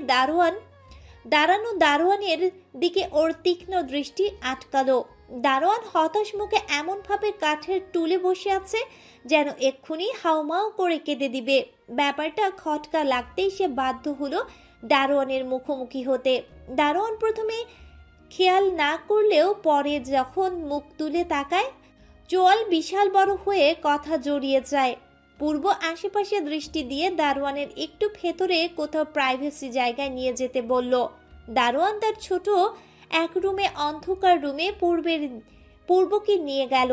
দাঁড়ানো দারোয়ানের দিকে ওর তীক্ষ্ণ দৃষ্টি আটকালো। দারোয়ান হতাশ মুখে এমনভাবে কাঠের টুলে বসে আছে যেন এক্ষুনি হাউমাউ করে কেঁদে দিবে। ব্যাপারটা খটকা লাগতেই সে বাধ্য হলো দারোয়ানের মুখোমুখি হতে। দারোয়ান প্রথমে খেয়াল না করলেও পরে যখন মুখ তুলে তাকায় চোয়াল বিশাল বড় হয়ে কথা জড়িয়ে যায়। পূর্ব আশেপাশে দৃষ্টি দিয়ে দারোয়ানের একটু ভেতরে কোথাও প্রাইভেসি জায়গায় নিয়ে যেতে বলল। দারোয়ান তার ছোট এক রুমে অন্ধকার রুমে পূর্বকে নিয়ে গেল।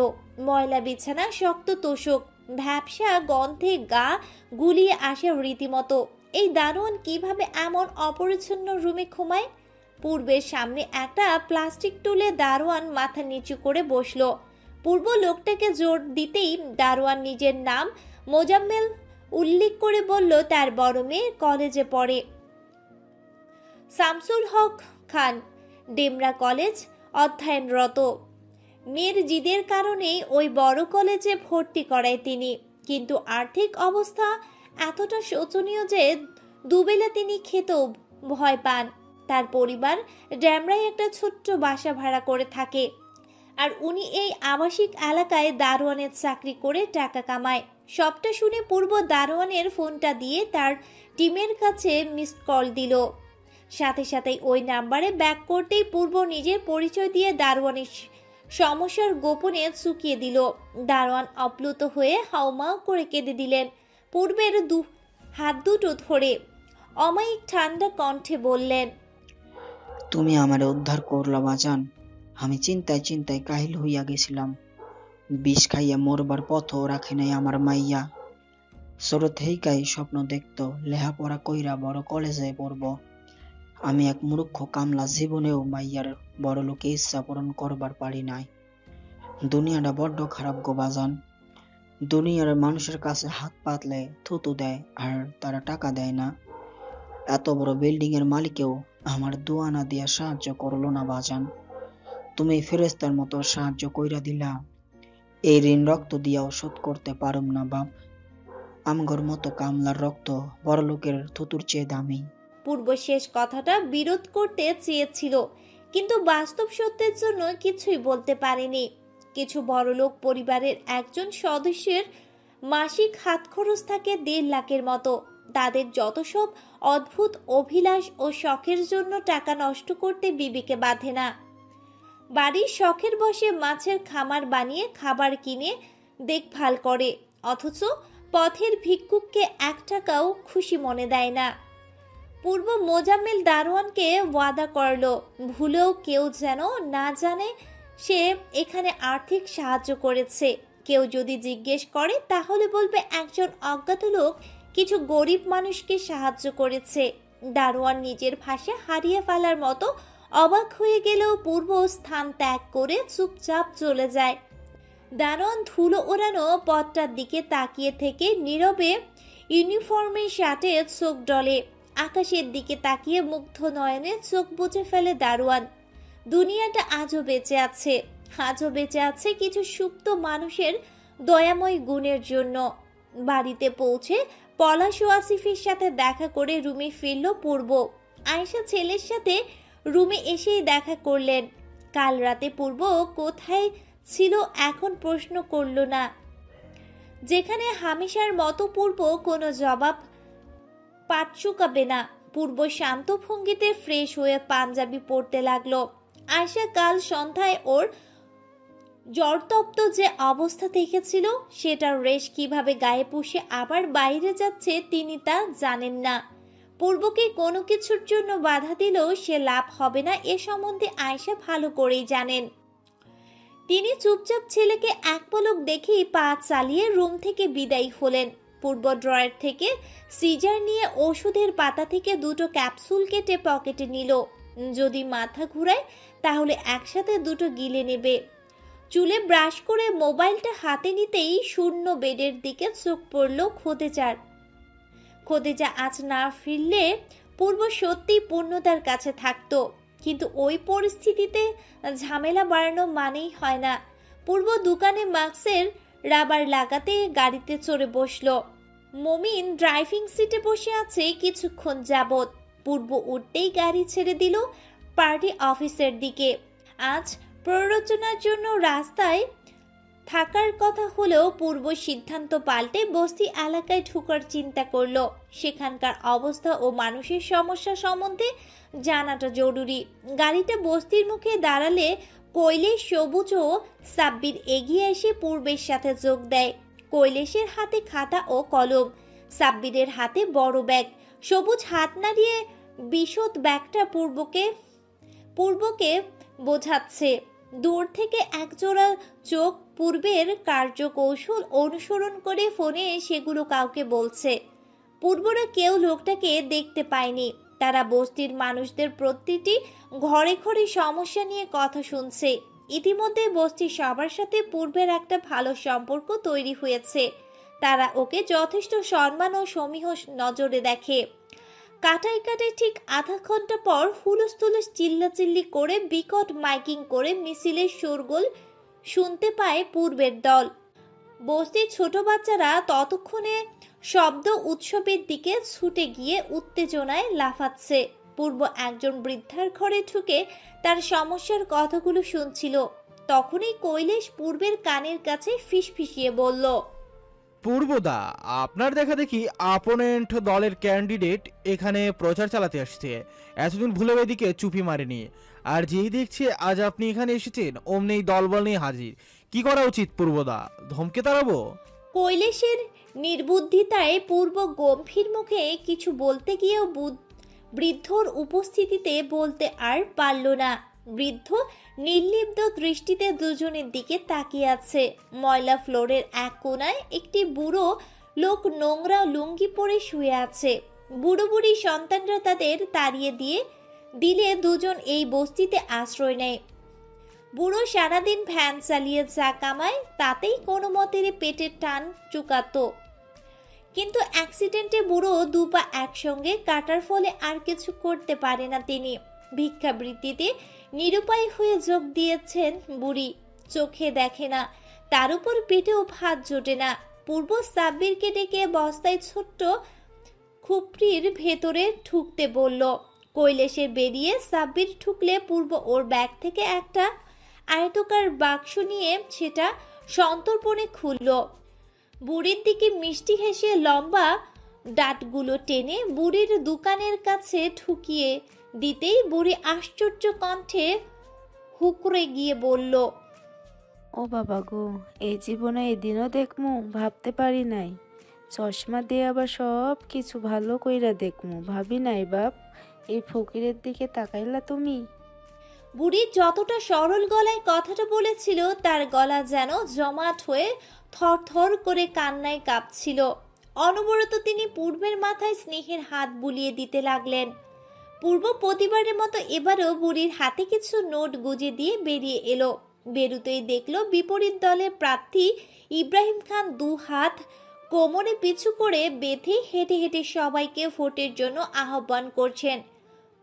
ময়লা বিছানা, শক্ত তোষক, ভ্যাপসা গন্ধে গা গুলিয়ে আসে রীতিমতো। এই দারোয়ান কিভাবে এমন অপরিচ্ছন্ন রুমে ঘুমায়? পূর্বের সামনে একটা প্লাস্টিক টুলে দারোয়ান মাথা নিচু করে বসলো। পূর্ব লোকটাকে জোর দিতেই দারোয়ান নিজের নাম মোজাম্মেল উল্লেখ করে বলল তার বড় মেয়ে কলেজে পড়ে। শামসুল হক খান, ডেমরা কলেজ, অধ্যয়নরত। মেয়ের জিদের কারণে ওই বড় কলেজে ভর্তি করায় তিনি। কিন্তু আর্থিক অবস্থা এতটা শোচনীয় যে দুবেলা তিনি খেতেও ভয় পান। তার পরিবার ডেমরায় একটা ছোট্ট বাসা ভাড়া করে থাকে, আর উনি এই আবাসিক এলাকায় দারোয়ানের চাকরি করে টাকা কামায়। সবটা শুনে পূর্ব দারোয়ানের ফোনটা দিয়ে তার টিমের কাছে মিসড কল দিল। সাথে সাথেই ওই নাম্বারে ব্যাক করতেই পূর্ব নিজের পরিচয় দিয়ে দারোয়ানের সমস্যার গোপনে চুকিয়ে দিল। দারোয়ান অপ্লুত হয়ে হাউমাউ করে কেঁদে দিলেন। পূর্বের হাত দুটো ধরে অমায়িক ঠান্ডা কণ্ঠে বললেন, তুমি আমারে উদ্ধার করলা বাজান। আমি চিন্তায় কাহিল হইয়া গেছিলাম। বিষ খাইয়া মরবার পথও রাখে নাই আমার মাইয়া। ছোট থেইকাই স্বপ্ন দেখতো লেহাপড়া কইরা বড় কলেজে পড়ব। আমি এক মূর্খ কামলা জীবনেও মাইয়ার বড় লোকে ইচ্ছা পূরণ করবার পারি নাই। দুনিয়াটা বড্ড খারাপ গো বাজান। দুনিয়ার মানুষের কাছে হাত পাতলে থুতু দেয় আর তারা টাকা দেয় না। এত বড় বিল্ডিং এর মালিকেও আমার দুয়ানা দিয়া সাহায্য করলো না বাজান। তুমি ফেরেস্তার মতো সাহায্য কইরা দিলা। এই ঋণ রক্ত দিয়াও শোধ করতে পারুম না বাপ। আমগর মতো কামলার রক্ত বড় লোকের থুতুর চেয়ে দামি। পূর্ব শেষ কথাটা বিরোধ করতে চেয়েছিল, কিন্তু বাস্তব সত্যের জন্য কিছুই বলতে পারেনি। কিছু বড়লোক পরিবারের একজন সদস্যের মাসিক হাত খরচ থাকে 1.5 লাখের মতো। তাদের যত সব অদ্ভুত অভিলাষ ও শখের জন্য টাকা নষ্ট করতে বিবেকে বাঁধে না। বাড়ির শখের বসে মাছের খামার বানিয়ে খাবার কিনে দেখভাল করে, অথচ পথের ভিক্ষুককে 1 টাকাও খুশি মনে দেয় না। পূর্ব মোজাম্মেল দারোয়ানকে ওয়াদা করলো ভুলেও কেউ যেন না জানে সে এখানে আর্থিক সাহায্য করেছে। কেউ যদি জিজ্ঞেস করে তাহলে বলবে একজন অজ্ঞাত লোক কিছু গরিব মানুষকে সাহায্য করেছে। দারোয়ান নিজের ভাষা হারিয়ে ফেলার মতো অবাক হয়ে গেলেও পূর্ব স্থান ত্যাগ করে চুপচাপ চলে যায়। দারোয়ান ধুলো ওড়ানো পথটার দিকে তাকিয়ে থেকে নীরবে ইউনিফর্মের শার্টে চোখ ডলে। আকাশের দিকে তাকিয়ে মুগ্ধ নয়নে চোখ বুজে ফেলে দারোয়ান। দুনিয়াটা আজও বেঁচে আছে, আজও বেঁচে আছে কিছু সুপ্ত মানুষের দয়াময় গুণের জন্য। বাড়িতে পৌঁছে পলাশ ও আসিফের সাথে দেখা করে রুমে ফিরল পূর্ব। আয়েশা ছেলের সাথে রুমে এসেই দেখা করলেন। কাল রাতে পূর্ব কোথায় ছিল এখন প্রশ্ন করল না। যেখানে হামেশার মতো পূর্ব কোনো জবাব পাট চুকাবে না। পূর্ব শান্ত ভঙ্গিতে ফ্রেশ হয়ে পাঞ্জাবি পরতে লাগলো। আয়শা কাল সন্ধ্যায় ওর জ্বরতপ্ত যে অবস্থা দেখেছিল সেটার রেশ কিভাবে গায়ে পুষে আবার বাইরে যাচ্ছে তিনি তা জানেন না। পূর্বকে কোনো কিছুর জন্য বাধা দিলেও সে লাভ হবে না এ সম্বন্ধে আয়শা ভালো করেই জানেন। তিনি চুপচাপ ছেলেকে এক পলক দেখেই পা চালিয়ে রুম থেকে বিদায়ী হলেন। পূর্ব ড্রয়ার থেকে সিজার নিয়ে ওষুধের পাতা থেকে দুটো ক্যাপসুল কেটে পকেটে নিল। যদি মাথা ঘুরায় তাহলে একসাথে দুটো গিলে নেবে। চুলে ব্রাশ করে মোবাইলটা হাতে নিতেই শূন্য বেডের দিকে চোখ পড়ল খোদেজার। খোদেজা আজ না ফিরলে পূর্ব সত্যিই পূর্ণতার কাছে থাকতো, কিন্তু ওই পরিস্থিতিতে ঝামেলা বাড়ানো মানেই হয় না। পূর্ব দোকানে মাস্কের রাবার লাগাতে গাড়িতে চড়ে বসলো। মমিন ড্রাইভিং সিটে বসে আছে কিছুক্ষণ যাবৎ। পূর্ব উঠতেই গাড়ি ছেড়ে দিল পার্টি অফিসের দিকে। আজ প্ররোচনার জন্য রাস্তায় থাকার কথা হলেও পূর্ব সিদ্ধান্ত পাল্টে বস্তি এলাকায় ঢোকার চিন্তা করলো। সেখানকার অবস্থা ও মানুষের সমস্যা সম্বন্ধে জানাটা জরুরি। গাড়িটা বস্তির মুখে দাঁড়ালে কৈলেশ, সবুজ ও সাব্বির এগিয়ে এসে পূর্বের সাথে যোগ দেয়। কৈলেশের হাতে খাতা ও কলম, সাব্বিরের হাতে বড় ব্যাগ। সবুজ হাত নাড়িয়ে বিশদ ব্যাগটা পূর্বকে বোঝাচ্ছে। দূর থেকে একজোড়া চোখ পূর্বের কার্যকৌশল অনুসরণ করে ফোনে সেগুলো কাউকে বলছে। পূর্বরা কেউ লোকটাকে দেখতে পায়নি। তারা বস্তির মানুষদের প্রতিটি ঘরে ঘরে সমস্যা নিয়ে কথা শুনছে। ইতিমধ্যে বস্তির সবার সাথে পূর্বের একটা ভালো সম্পর্ক তৈরি হয়েছে। তারা ওকে যথেষ্ট সম্মান ও সমীহ নজরে দেখে। কাটাই ঠিক আধা ঘন্টা পর হুলস্থুলস চিল্লাচিল্লি করে বিকট মাইকিং করে মিছিলের শোরগোল শুনতে পায় পূর্বের দল। বস্তির ছোট বাচ্চারা ততক্ষণে শব্দ উৎসবের দিকে ছুটে গিয়ে উত্তেজনায় লাফাচ্ছে। পূর্ব একজন বৃদ্ধার ঘরে ঢুকে তার সমস্যার কথাগুলো শুনছিল। তখনই কৈলেশ পূর্বের কানের কাছে ফিসফিসিয়ে বলল, পূর্বদা, আপনার দেখা দেখি অপোনেন্ট দলের ক্যান্ডিডেট এখানে প্রচার চালাতে আসছে। এতদিন ভুলে এদিকে চুপি মারেনি, আর যেই দেখছে আজ আপনি এখানে এসেছেন অমনি দলবল নিয়ে হাজির। কি করা উচিত পূর্বদা? ধমকে তাড়াবো? কৈলেশের নির্বুদ্ধিতায় পূর্ব গম্ভীর মুখে কিছু বলতে গিয়েও বৃদ্ধর উপস্থিতিতে বলতে আর পারল না। বৃদ্ধ নির্লিপ্ত দৃষ্টিতে দুজনের দিকে তাকিয়ে আছে। ময়লা ফ্লোরের এক কোনায় একটি বুড়ো লোক নোংরা লুঙ্গি পরে শুয়ে আছে। বুড়ো বুড়ি সন্তানরা তাদের তাড়িয়ে দিলে দুজন এই বস্তিতে আশ্রয় নেয়। বুড়ো সারাদিন ভ্যান চালিয়ে যা কামায় তাতেই কোনো মতের পেটের টান চুকাতো। কিন্তু অ্যাক্সিডেন্টে বুড়ো দুপা একসঙ্গে কাটার ফলে আর কিছু করতে পারে না তিনি। ভিক্ষাবৃত্তিতে নিরুপায় হয়ে যোগ দিয়েছেন বুড়ি। চোখে দেখে না, তার উপর পেটেও ভাত জোটে না। পূর্ব সাব্বিরকে ডেকে বস্তায় ছোট্ট খুপড়ির ভেতরে ঢুকতে বলল। কৈলেশে বেরিয়ে সাব্বির ঢুকলে পূর্ব ওর ব্যাগ থেকে একটা আয়তকার বাক্স নিয়ে সেটা সন্তর্পণে খুলল। বুড়ির দিকে মিষ্টি হেসে লম্বা ডাটগুলো টেনে বুড়ির দোকানের কাছে ঠুকিয়ে দিতেই বুড়ি আশ্চর্য কণ্ঠে হুকরে গিয়ে বলল, ও বাবা গো, এই জীবনে এদিনও দেখমু, ভাবতে পারি নাই। চশমা দিয়ে আবার সব কিছু ভালো কইরা দেখমু, ভাবি নাই বাপ। এই ফকিরের দিকে তাকাইলা তুমি? বুড়ি যতটা সরল গলায় কথাটা বলেছিল তার গলা যেন জমাট হয়ে থরথর করে কান্নায় কাঁপছিল। অনবরত তিনি পূর্বের মাথায় স্নেহের হাত বুলিয়ে দিতে লাগলেন। পূর্ব প্রতিবারের মতো এবারও বুড়ির হাতে কিছু নোট গুজে দিয়ে বেরিয়ে এলো। বেরুতেই দেখলো বিপরীত দলের প্রার্থী ইব্রাহিম খান 2 হাত কোমরে পিছু করে বেঁধে হেঁটে হেঁটে সবাইকে ভোটের জন্য আহ্বান করছেন।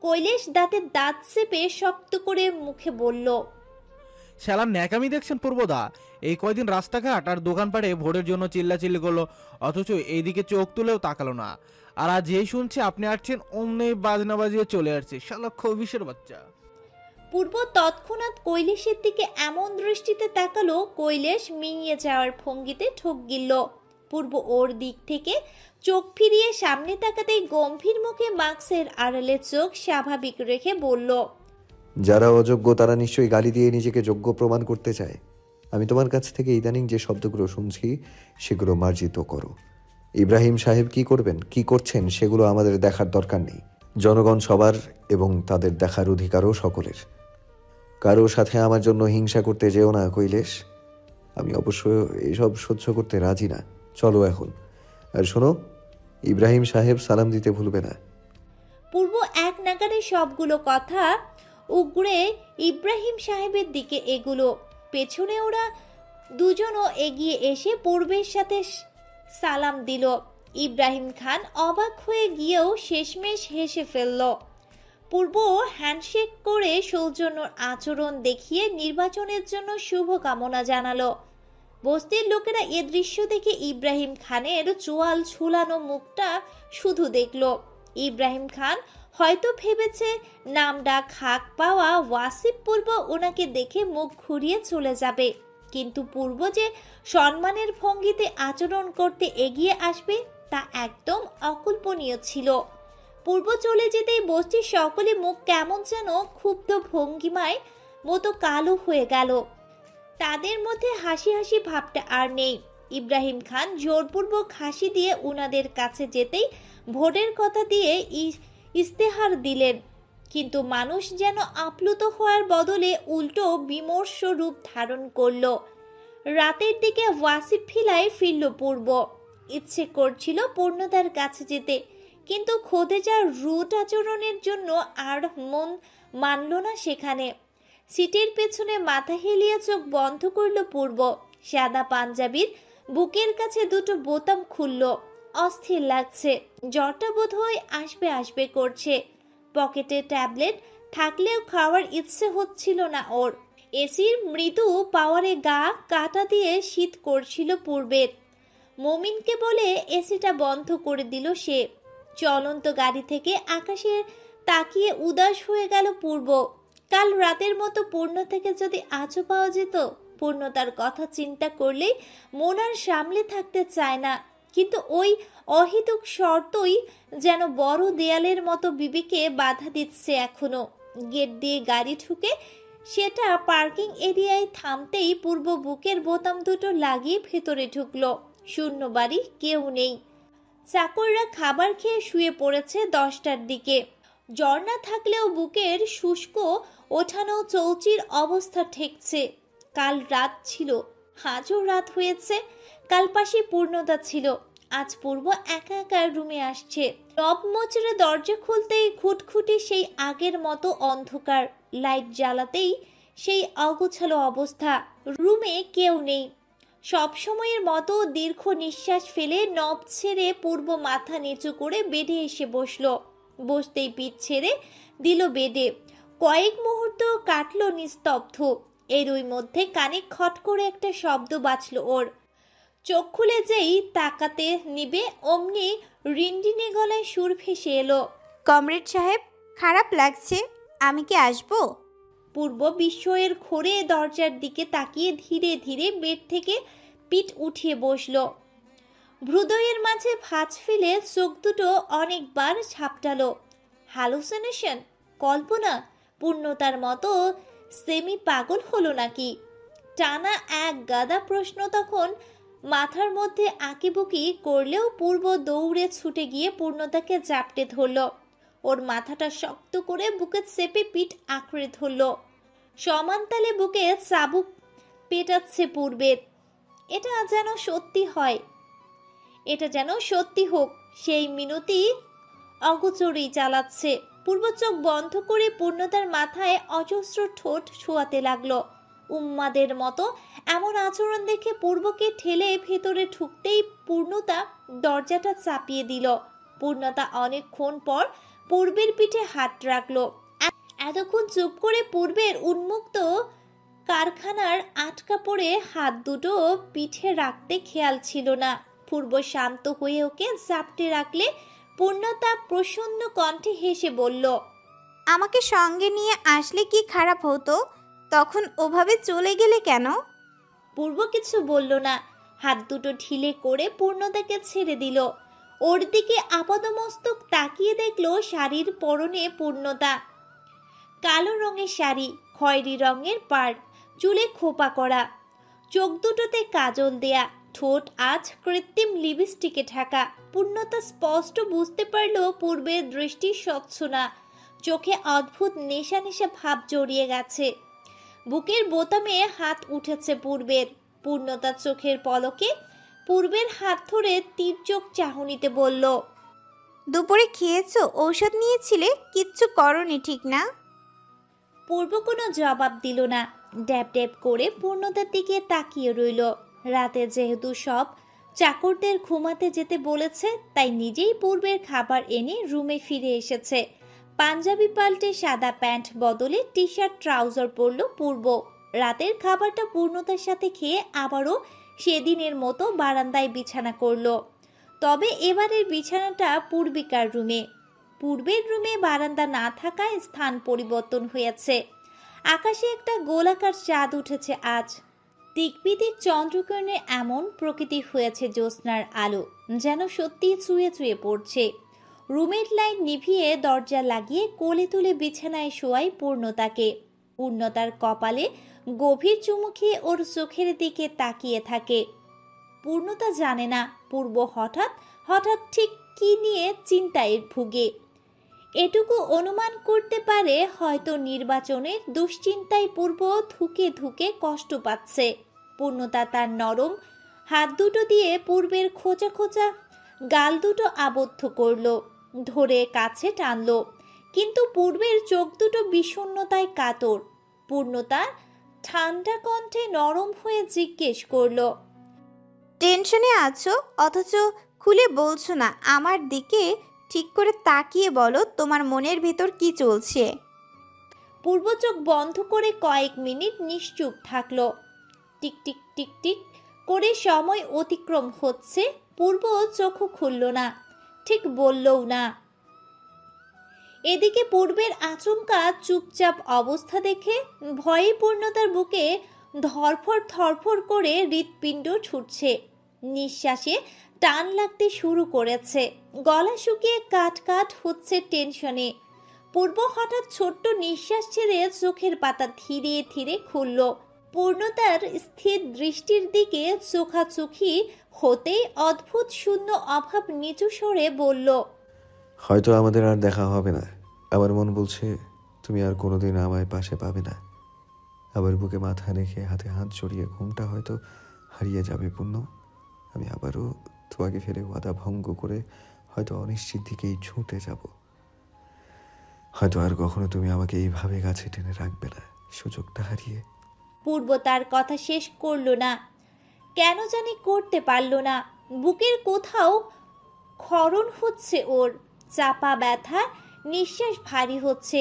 কৈলেশ দাঁতের দাঁত চেপে শক্ত করে মুখে বলল, শালা ন্যাকামি দেখছেন পূর্বদা? এই কয়দিন রাস্তাঘাট আর দোকানপাটে ভোটের জন্য চিল্লাচিল্লি করলো, অথচ এইদিকে চোখ তুলেও তাকালো না। আর আজ যেই শুনছে আপনি আসছেন অমনি বাজনা বাজিয়ে চলে আসছে, শালা খবিশের বাচ্চা। পূর্ব তৎক্ষণাৎ কৈলেশের দিকে এমন দৃষ্টিতে তাকালো, কৈলেশ মিইয়ে যাওয়ার ভঙ্গিতে ঠোক গিলল। পূর্ব ওর দিক থেকে চোখ ফিরিয়ে সামনে তাকাতেই গম্ভীর মুখে মাস্কের আড়ালে চোখ স্বাভাবিক রেখে বলল, যারা অযোগ্য তারা নিশ্চয়ই গালি দিয়ে নিজেকে যোগ্য প্রমাণ করতে চায়। আমি তোমার কাছ থেকে ইদানিং যে শব্দগুলো শুনছি সেগুলো মার্জিত করো। ইব্রাহিম সাহেব কি করবেন, কি করছেন সেগুলো আমাদের দেখার দরকার নেই। জনগণ সবার এবং তাদের দেখার অধিকারও সকলের। কারো সাথে আমার জন্য হিংসা করতে যেও না কৈলেশ। আমি অবশ্য এসব সহ্য করতে রাজি না। চলো এখন। আর শোনো, ইব্রাহিম সাহেব সালাম দিতে ভুলবে না। পূর্ব এক নাগারে সবগুলো কথা উগরে ইব্রাহিম সাহেবের দিকে এগুলো। পেছনে ওরা দুজনও এগিয়ে এসে পূর্বের সাথে সালাম দিল। ইব্রাহিম খান অবাক হয়ে গিয়েও শেষমেশ হেসে ফেলল। পূর্ব হ্যান্ডশেক করে সৌজন্য আচরণ দেখিয়ে নির্বাচনের জন্য শুভকামনা জানালো। বস্তির লোকেরা এ দৃশ্য দেখে ইব্রাহিম খানের চোয়াল ঝুলানো মুখটা শুধু দেখল। ইব্রাহিম খান হয়তো ভেবেছে নাম ডাক হাঁক পাওয়া ওয়াসিফ পূর্ব ওনাকে দেখে মুখ ঘুরিয়ে চলে যাবে, কিন্তু পূর্ব যে সম্মানের ভঙ্গিতে আচরণ করতে এগিয়ে আসবে তা একদম অকল্পনীয় ছিল। পূর্ব চলে যেতেই বস্তির সকলে মুখ কেমন যেন ক্ষুব্ধ ভঙ্গিমায় মতো কালো হয়ে গেল। তাদের মধ্যে হাসি হাসি ভাবটা আর নেই। ইব্রাহিম খান জোরপূর্বক হাসি দিয়ে উনাদের কাছে যেতেই ভোটের কথা দিয়ে ইস্তেহার দিলেন, কিন্তু মানুষ যেন আপ্লুত হওয়ার বদলে উল্টো বিমর্ষ রূপ ধারণ করল। রাতের দিকে ওয়াসিফ ভিলায় ফিরল পূর্ব। ইচ্ছে করছিল পূর্ণতার কাছে যেতে, কিন্তু খোদেজার রুট আচরণের জন্য আর মন মানল না সেখানে। সিটের পেছনে মাথা হেলিয়ে চোখ বন্ধ করল পূর্ব। সাদা পাঞ্জাবির বুকের কাছে দুটো বোতাম খুলল। অস্থির লাগছে, জ্বরটা বোধ হয় আসবে আসবে করছে। পকেটে ট্যাবলেট থাকলেও খাওয়ার ইচ্ছে হচ্ছিল না ওর। এসির মৃদু পাওয়ারে গা কাটা দিয়ে শীত করছিল পূর্বের। মমিনকে বলে এসিটা বন্ধ করে দিল সে। চলন্ত গাড়ি থেকে আকাশে তাকিয়ে উদাস হয়ে গেল পূর্ব। কাল রাতের মতো পূর্ণ থেকে যদি আজও পাওয়া যেত। পূর্ণতার কথা চিন্তা করলেই মন আর সামলে থাকতে চায় না, কিন্তু ওই অহেতুক শর্তই যেন বড় দেয়ালের মতো বিবিকে বাধা দিচ্ছে এখনো। গেট দিয়ে গাড়ি ঢুকে সেটা পার্কিং এরিয়ায় থামতেই পূর্ব বুকের বোতাম দুটো লাগিয়ে ভেতরে ঢুকলো। শূন্য বাড়ি, কেউ নেই। চাকররা খাবার খেয়ে শুয়ে পড়েছে 10টার দিকে। জ্বর না থাকলেও বুকের শুষ্ক ওঠানো চৌচির অবস্থা ঠেকছে। কাল রাত ছিল, আজও রাত হয়েছে। কাল পাশে পূর্ণতা ছিল, আজ পূর্ব একা একা রুমে আসছে। নব মোচড়ে দরজা খুলতেই খুটখুটি সেই আগের মতো অন্ধকার। লাইট জ্বালাতেই সেই অগোছালো অবস্থা। রুমে কেউ নেই। সব সময়ের মতো দীর্ঘ নিঃশ্বাস ফেলে নব ছেড়ে পূর্ব মাথা নিচু করে বেডে এসে বসলো। বসতেই পিঠ ছেড়ে দিল বেডে। কয়েক মুহূর্ত কাটলো নিস্তব্ধ। এরই মধ্যে কানে খট করে একটা শব্দ বাজল ওর। চোখ খুলে যেই তাকাতে নিবে অমনি রিনডিনে গলায় সুর ভেসে এলো, কমরেড সাহেব, খারাপ লাগছে, আমি কি আসবো? পূর্ব বিস্ময়ের ঘোরে দরজার দিকে তাকিয়ে ধীরে ধীরে বেড থেকে পিঠ উঠিয়ে বসলো। হৃদয়ের মাঝে ভাঁজ ফেলে চোখ দুটো অনেকবার ঝাপটালো। হ্যালুসিনেশন, কল্পনা, পূর্ণতার মতো সেমি পাগল হলো নাকি? টানা এক গাদা প্রশ্ন তখন মাথার মধ্যে আঁকিবুকি করলেও পূর্ব দৌড়ে ছুটে গিয়ে পূর্ণতাকে জাপটে ধরল। ওর মাথাটা শক্ত করে বুকে চেপে পিঠ আঁকড়ে ধরল। সমান তালে বুকে চাবুক পেটাচ্ছে পূর্বের। এটা যেন সত্যি হয়, এটা যেন সত্যি হোক, সেই মিনতি অগোচরেই চালাচ্ছে। পূর্ব চোখ বন্ধ করে পূর্ণতার মাথায় অজস্র ঠোঁট ছোঁয়াতে লাগলো। উম্মাদের মতো এমন আচরণ দেখে পূর্বকে ঠেলে ভেতরে ঢুকতেই পূর্ণতা দরজাটা চাপিয়ে দিল। পূর্ণতা অনেকক্ষণ পর পূর্বের পিঠে হাত রাখলো। এতক্ষণ চুপ করে পূর্বের উন্মুক্ত কারখানার আটকা পড়ে হাত দুটো পিঠে রাখতে খেয়াল ছিল না। পূর্ব শান্ত হয়ে ওকে চাপটে রাখলে পূর্ণতা প্রসন্ন কণ্ঠে হেসে বলল, আমাকে সঙ্গে নিয়ে আসলে কি খারাপ হতো? তখন ওভাবে চলে গেলে কেন? পূর্ব কিছু বলল না, হাত দুটো ঢিলে করে পূর্ণতাকে ছেড়ে দিল। ওর দিকে আপাদমস্তক তাকিয়ে দেখলো শাড়ির পরনে পূর্ণতা। কালো রঙের শাড়ি, খয়েরি রঙের পাড়, চুলে খোপা করা, চোখ দুটোতে কাজল দেয়া, ঠোঁট আজ কৃত্রিম লিপস্টিকে ঢাকা। পূর্ণতা স্পষ্ট বুঝতে পারল পূর্বের দৃষ্টি স্বচ্ছ না, চোখে অদ্ভুত নেশা নেশা ভাব জড়িয়ে গেছে। বুকের বোতামে হাত উঠেছে পূর্বের। পূর্ণতার চোখের পলকে পূর্বের হাত ধরে তীর্যক চাহনিতে বলল, দুপুরে খেয়েছো? ঔষধ নিয়েছিলে? কিচ্ছু করনি ঠিক না? পূর্ব কোনো জবাব দিল না, ড্যাব ড্যাব করে পূর্ণতার দিকে তাকিয়ে রইল। রাতে যেহেতু সব চাকরদের ঘুমাতে যেতে বলেছে, তাই নিজেই পূর্বের খাবার এনে রুমে ফিরে এসেছে। পাঞ্জাবি পাল্টে সাদা প্যান্ট বদলে টি শার্ট ট্রাউজার পরল পূর্ব। রাতের খাবারটা পূর্ণতার সাথে খেয়ে আবারও সেদিনের মতো বারান্দায় বিছানা করলো। তবে এবারের বিছানাটা পূর্বিকার রুমে। পূর্বের রুমে বারান্দা না থাকায় স্থান পরিবর্তন হয়েছে। আকাশে একটা গোলাকার চাঁদ উঠেছে আজ। দিকবিদিক চন্দ্রকিরণে এমন প্রকৃতি হয়েছে জ্যোৎস্নার আলো, যেন সত্যি চুয়ে চুয়ে পড়ছে। রুমের লাইট নিভিয়ে দরজা লাগিয়ে কোলে তুলে বিছানায় শোয়াই পূর্ণতাকে। পূর্ণতার কপালে গভীর চুমু খেয়ে ওর চোখের দিকে তাকিয়ে থাকে। পূর্ণতা জানে না পূর্ব হঠাৎ হঠাৎ ঠিক কি নিয়ে চিন্তায় ভুগে। এটুকু অনুমান করতে পারে হয়তো নির্বাচনের দুশ্চিন্তায় পূর্ব ধুকে ধুকে কষ্ট পাচ্ছে। পূর্ণতা তার নরম হাত দুটো দিয়ে পূর্বের খোঁচা খোঁচা গাল দুটো আবদ্ধ করলো, ধরে কাছে টানলো। কিন্তু পূর্বের চোখ দুটো বিষণ্ণতায় কাতর। পূর্ণতা ঠান্ডা কণ্ঠে নরম হয়ে জিজ্ঞেস করলো, টেনশনে আছো অথচ খুলে বলছো না আমার দিকে? ঠিক করে তাকিয়ে বলো তোমার মনের ভেতর কি চলছে। পূর্ব চোখ বন্ধ করে কয়েক মিনিট নিশ্চুপ থাকলো। টিক টিক টিক টিক করে সময় অতিক্রম হচ্ছে। পূর্ব চোখও খুলল না, ঠিক বললও না। এদিকে পূর্বের আচমকা চুপচাপ অবস্থা দেখে ভয়ে পূর্ণতার বুকে ধরফর ধরফর করে হৃৎপিণ্ড ছুটছে। নিঃশ্বাসে টান লাগতে শুরু করেছে, গলা শুকিয়ে কাট কাট হচ্ছে টেনশনে। পূর্ব হঠাৎ ছোট্ট নিঃশ্বাস ছেড়ে চোখের পাতা ধীরে ধীরে খুলল। পূর্ণতার স্থির দৃষ্টির দিকে চোখাচোখি হতেই অদ্ভুত শূন্য অভাব নিচু স্বরে বলল, হয়তো আমাদের আর দেখা হবে না। আমার মন বলছে তুমি আর কোনোদিন আমায় পাশে পাবে না। আবার বুকে মাথা রেখে হাতে হাত জড়িয়ে ঘুমটা হয়তো হারিয়ে যাবে পূর্ণ। আমি আবারও তোমাকে ফেলে ওয়াদা ভঙ্গ করে হয়তো অনিশ্চিত দিকেই ছুটে যাব। হয়তো আর কখনো তুমি আমাকে এইভাবে কাছে টেনে রাখবে না, সুযোগটা হারিয়ে। পূর্ব তার কথা শেষ করলো না, কেন জানি করতে পারল না। বুকের কোথাও ক্ষরণ হচ্ছে ওর, চাপা ব্যথা, নিঃশ্বাস ভারী হচ্ছে।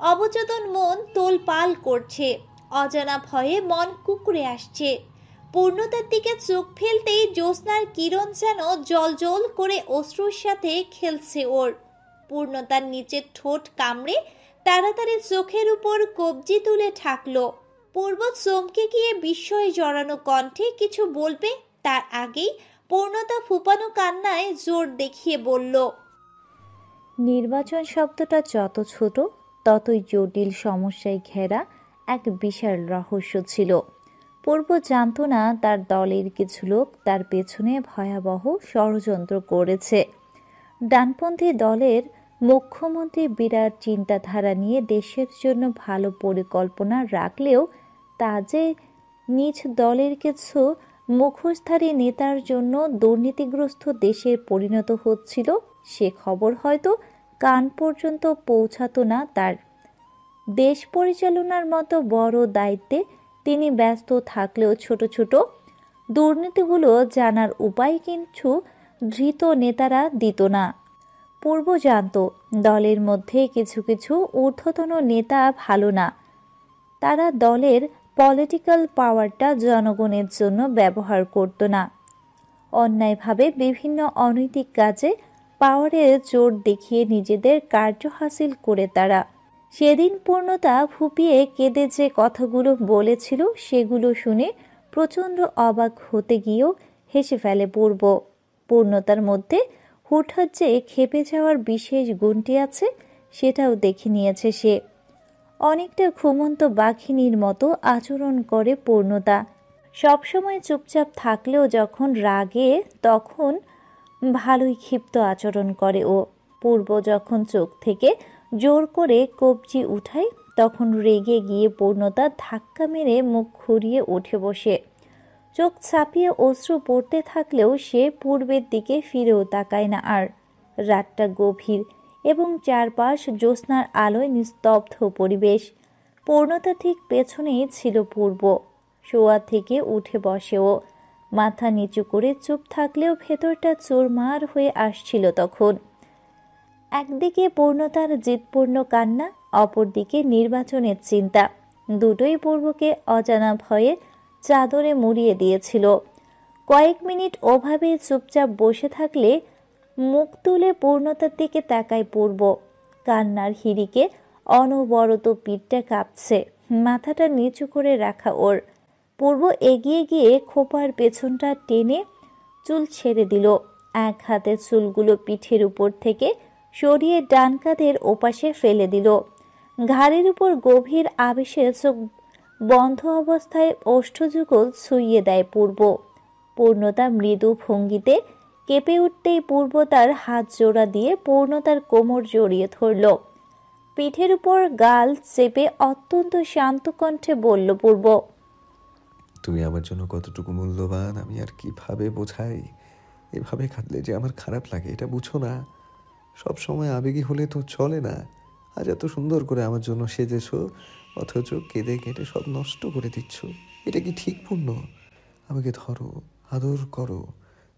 অবচেতন মন তোলপাল করছে, অজানা ভয়ে মন কুঁকড়ে আসছে। পূর্ণতার দিকে চোখ ফেলতেই জ্যোৎস্নার কিরণ যেন জল জল করে অশ্রুর সাথে খেলছে ওর। পূর্ণতার নিচের ঠোঁট কামড়ে তাড়াতাড়ি চোখের উপর কবজি তুলে ঠাকলো। পূর্ব চমকে গিয়ে বিস্ময়ে জড়ানো কণ্ঠে কিছু বলবে, তার আগেই পূর্ণতা ফুপানো কান্নায় জোর দেখিয়ে বলল, নির্বাচন শব্দটা যত ছোট ততই জটিল সমস্যায় ঘেরা এক বিশাল রহস্য ছিল। পূর্ব জানত না তার দলের কিছু লোক তার পেছনে ভয়াবহ ষড়যন্ত্র করেছে। ডানপন্থী দলের মুখ্যমন্ত্রী বিরাট চিন্তাধারা নিয়ে দেশের জন্য ভালো পরিকল্পনা রাখলেও তা যে নিজ দলের কিছু মুখোশধারী নেতার জন্য দুর্নীতিগ্রস্ত দেশে পরিণত হচ্ছিল সে খবর হয়তো কান পর্যন্ত পৌঁছাতো না তার। দেশ পরিচালনার মতো বড় দায়িত্বে তিনি ব্যস্ত থাকলেও ছোট ছোট দুর্নীতিগুলো জানার উপায় কিছু ধৃত নেতারা দিত না। পূর্ব জানত দলের মধ্যে কিছু কিছু ঊর্ধ্বতন নেতা ভালো না, তারা দলের পলিটিক্যাল পাওয়ারটা জনগণের জন্য ব্যবহার করত না। অন্যায়ভাবে বিভিন্ন অনৈতিক কাজে পাওয়ারের জোর দেখিয়ে নিজেদের কার্য হাসিল করে তারা। সেদিন পূর্ণতা ফুপিয়ে কেঁদে যে কথাগুলো বলেছিল সেগুলো শুনে প্রচণ্ড অবাক হতে গিয়েও হেসে ফেলে পূর্ব। পূর্ণতার মধ্যে হুটহাট যে খেপে যাওয়ার বিশেষ গুণটি আছে সেটাও দেখে নিয়েছে সে। অনেকটা ঘুমন্ত বাঘিনীর মতো আচরণ করে পূর্ণতা। সবসময় চুপচাপ থাকলেও যখন রাগে তখন ভালোই ক্ষিপ্ত আচরণ করে ও। পূর্ব যখন চোখ থেকে জোর করে কবজি উঠায় তখন রেগে গিয়ে পূর্ণতা ধাক্কা মেরে মুখ ঘুরিয়ে উঠে বসে। চোখ ছাপিয়ে অশ্রু পড়তে থাকলেও সে পূর্বের দিকে ফিরেও তাকায় না আর। রাতটা গভীর এবং চারপাশ জ্যোৎস্নার আলোয় নিস্তব্ধ পরিবেশ। পূর্ণতা ঠিক পেছনেই ছিল পূর্ব। শোয়া থেকে উঠে বসে ও। মাথা নিচু করে চুপ থাকলেও ভেতরটা চোরমার হয়ে আসছিল তখন। একদিকে পূর্ণতার জিদপূর্ণ কান্না, অপরদিকে নির্বাচনের চিন্তা। দুটোই পূর্বকে অজানা ভয়ে চাদরে মুড়িয়ে দিয়েছিল। কয়েক মিনিট ওভাবে চুপচাপ বসে থাকলে মুখ তুলে পূর্ণতার দিকে তাকায় পূর্ব। কান্নার হিড়িকে অনবরত পিঠটা কাঁপছে, মাথাটা নিচু করে রাখা ওর। পূর্ব এগিয়ে গিয়ে খোপার পেছনটা টেনে চুল ছেড়ে দিল। এক হাতে চুলগুলো পিঠের উপর থেকে সরিয়ে ডান কাঁধের ওপাশে ফেলে দিল। ঘাড়ের উপর গভীর আবেশে চোখ বন্ধ অবস্থায় ওষ্ঠযুগল ছুঁইয়ে দেয় পূর্ব। পূর্ণতা মৃদু ভঙ্গিতে কেঁপে উঠতেই পূর্ব তার হাত জোড়া দিয়ে পূর্ণতার কোমর জড়িয়ে ধরল। পিঠের উপর গাল চেপে অত্যন্ত শান্ত কণ্ঠে বলল পূর্ব, তুমি আমার জন্য কতটুকু মূল্যবান আমি আর কিভাবে বোঝাই। এভাবে কাঁদলে যে আমার খারাপ লাগে এটা বুঝো না। সব সময় আবেগী হলে তো চলে না। আজ এত সুন্দর করে আমার জন্য সেজেছো, অথচ কেঁদে কেটে সব নষ্ট করে দিচ্ছ। এটা কি ঠিক পূর্ণ? আমাকে ধরো, আদর করো,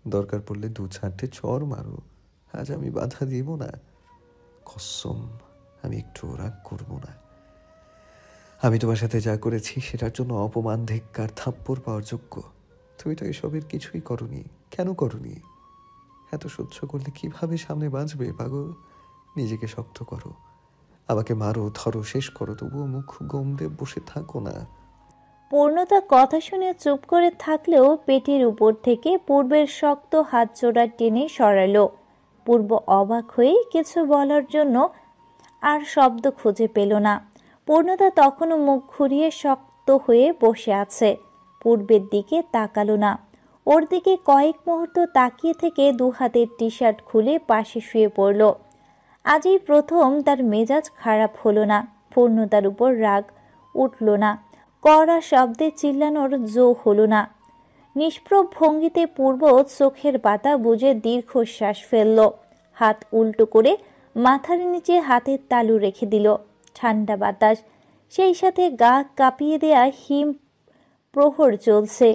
দরকার পড়লে 2-4টে চড় মারো। আজ আমি বাধা দিব না। কসম, আমি একটু রাগ করবো না। আমি তোমার সাথে যা করেছি সেটার জন্য অপমান, ধিক্কার, থাপ্পড় পাওয়ার যোগ্য। তুমি তো এসবের কিছুই করনি। কেন করনি? এত সহ্য করলে কিভাবে সামনে বাঁচবে পাগল? নিজেকে শক্ত করো, আমাকে মারো, ধরো, শেষ করো, তবুও মুখ গোমড়ে বসে থাকো না। পূর্ণতা কথা শুনে চুপ করে থাকলেও পেটের উপর থেকে পূর্বের শক্ত হাত জোড়া টেনে সরালো। পূর্ব অবাক হয়ে কিছু বলার জন্য আর শব্দ খুঁজে পেল না। পূর্ণতা তখনও মুখ ঘুরিয়ে শক্ত হয়ে বসে আছে, পূর্বের দিকে তাকালো না। ওর দিকে কয়েক মুহূর্ত তাকিয়ে থেকে 2 হাতের টি শার্ট খুলে পাশে শুয়ে পড়ল। আজই প্রথম তার মেজাজ খারাপ হলো না, পূর্ণতার উপর রাগ উঠল না, কড়া শব্দে চিল্লানোর জো হলো না। নিষ্প্রভ ভঙ্গিতে পূর্ব চোখের পাতা বুজে দীর্ঘশ্বাস ফেলল। হাত উল্টো করে মাথার নিচে হাতের তালু রেখে দিল। ঠান্ডা বাতাস, সেই সাথে গা কাঁপিয়ে দেয়া হিম প্রহর চলছে।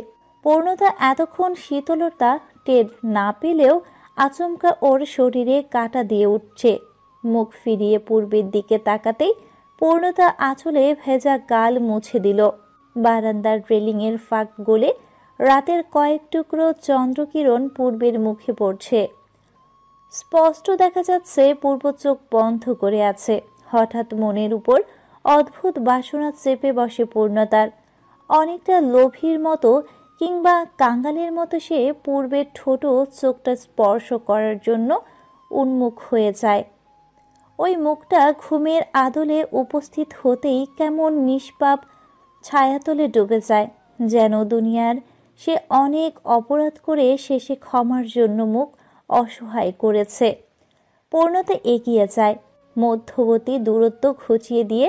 পূর্ণতা এতক্ষণ শীতলতা টের না পেলেও আচমকা ওর শরীরে কাঁটা দিয়ে উঠছে। মুখ ফিরিয়ে পূর্বের দিকে তাকাতেই পূর্ণতা আঁচলে ভেজা গাল মুছে দিল। বারান্দার রেলিংয়ের ফাঁক গলে রাতের কয়েক টুকরো চন্দ্রকিরণ পূর্বের মুখে পড়ছে। স্পষ্ট দেখা যাচ্ছে পূর্ব চোখ বন্ধ করে আছে। হঠাৎ মনের উপর অদ্ভুত বাসনা চেপে বসে পূর্ণতার। অনেকটা লোভীর মতো কিংবা কাঙ্গালের মতো সে পূর্বের ঠোঁট চোখটা স্পর্শ করার জন্য উন্মুখ হয়ে যায়। ওই মুখটা ঘুমের আদলে উপস্থিত হতেই কেমন নিষ্পাপ ছায়াতলে ডুবে যায়, যেন দুনিয়ার সে অনেক অপরাধ করে শেষে ক্ষমার জন্য মুখ অসহায় করেছে। পূর্ণতা এগিয়ে যায়, মধ্যবর্তী দূরত্ব ঘুচিয়ে দিয়ে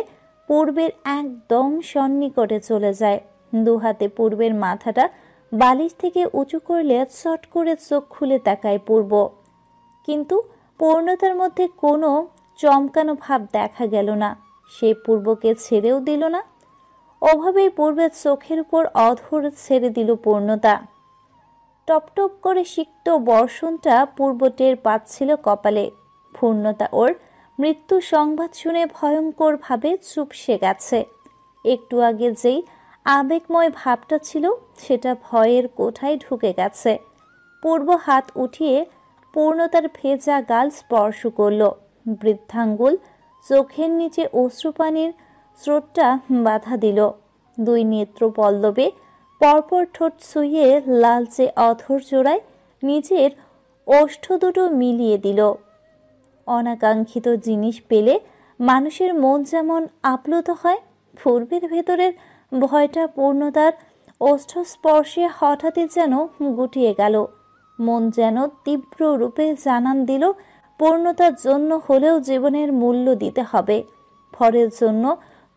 পূর্বের একদম সন্নিকটে চলে যায়। দুহাতে পূর্বের মাথাটা বালিশ থেকে উঁচু করলে চট করে চোখ খুলে তাকায় পূর্ব, কিন্তু পূর্ণতার মধ্যে কোনো চমকানো ভাব দেখা গেল না। সে পূর্বকে ছেড়েও দিল না। ওভাবেই পূর্বের চোখের উপর অধর ছেড়ে দিল পূর্ণতা। টপ টপ করে সিক্ত বর্ষণটা পূর্ব টের পাচ্ছিল কপালে। পূর্ণতা ওর মৃত্যু সংবাদ শুনে ভয়ঙ্করভাবে চুপসে গেছে। একটু আগে যেই আবেগময় ভাবটা ছিল সেটা ভয়ের কোঠায় ঢুকে গেছে। পূর্ব হাত উঠিয়ে পূর্ণতার ভেজা গাল স্পর্শ করল। বৃদ্ধাঙ্গুল চোখের নিচে অশ্রুপানির স্রোতটা বাধা দিল। দুই নেত্র পল্লবে পরপর ঠোঁট ছুঁয়ে লালচে অধর জোড়ায় নিজের ওষ্ঠ দুটো মিলিয়ে দিল। অনাকাঙ্ক্ষিত জিনিস পেলে মানুষের মন যেমন আপ্লুত হয়, পূর্বের ভেতরের ভয়টা পূর্ণতার ওষ্ঠ স্পর্শে হঠাৎই যেন গুটিয়ে গেল। মন যেন তীব্র রূপে জানান দিল পূর্ণতার জন্য হলেও জীবনের মূল্য দিতে হবে। পরের জন্য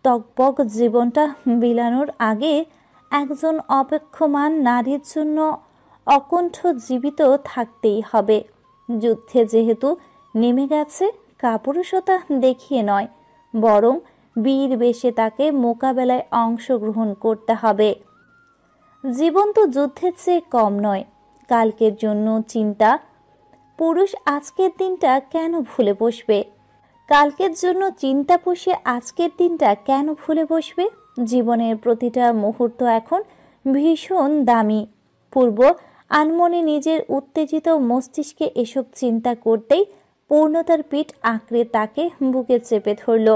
টকবক জীবনটা বিলানোর আগে একজন অপেক্ষমান নারীর জন্য অকুণ্ঠ জীবিত থাকতেই হবে। যুদ্ধে যেহেতু নেমে গেছে, কাপুরুষতা দেখিয়ে নয়, বরং বীর বেশে তাকে মোকাবেলায় অংশগ্রহণ করতে হবে। জীবন তো যুদ্ধের চেয়ে কম নয়। কালকের জন্য চিন্তা, পুরুষ আজকের দিনটা কেন ভুলে বসবে? কালকের জন্য চিন্তা পুষে আজকের দিনটা কেন ভুলে বসবে? জীবনের প্রতিটা মুহূর্ত এখন ভীষণ দামি। পূর্ব আনমনে নিজের উত্তেজিত মস্তিষ্কে এসব চিন্তা করতেই পূর্ণতার পিঠ আঁকড়ে তাকে বুকে চেপে ধরল।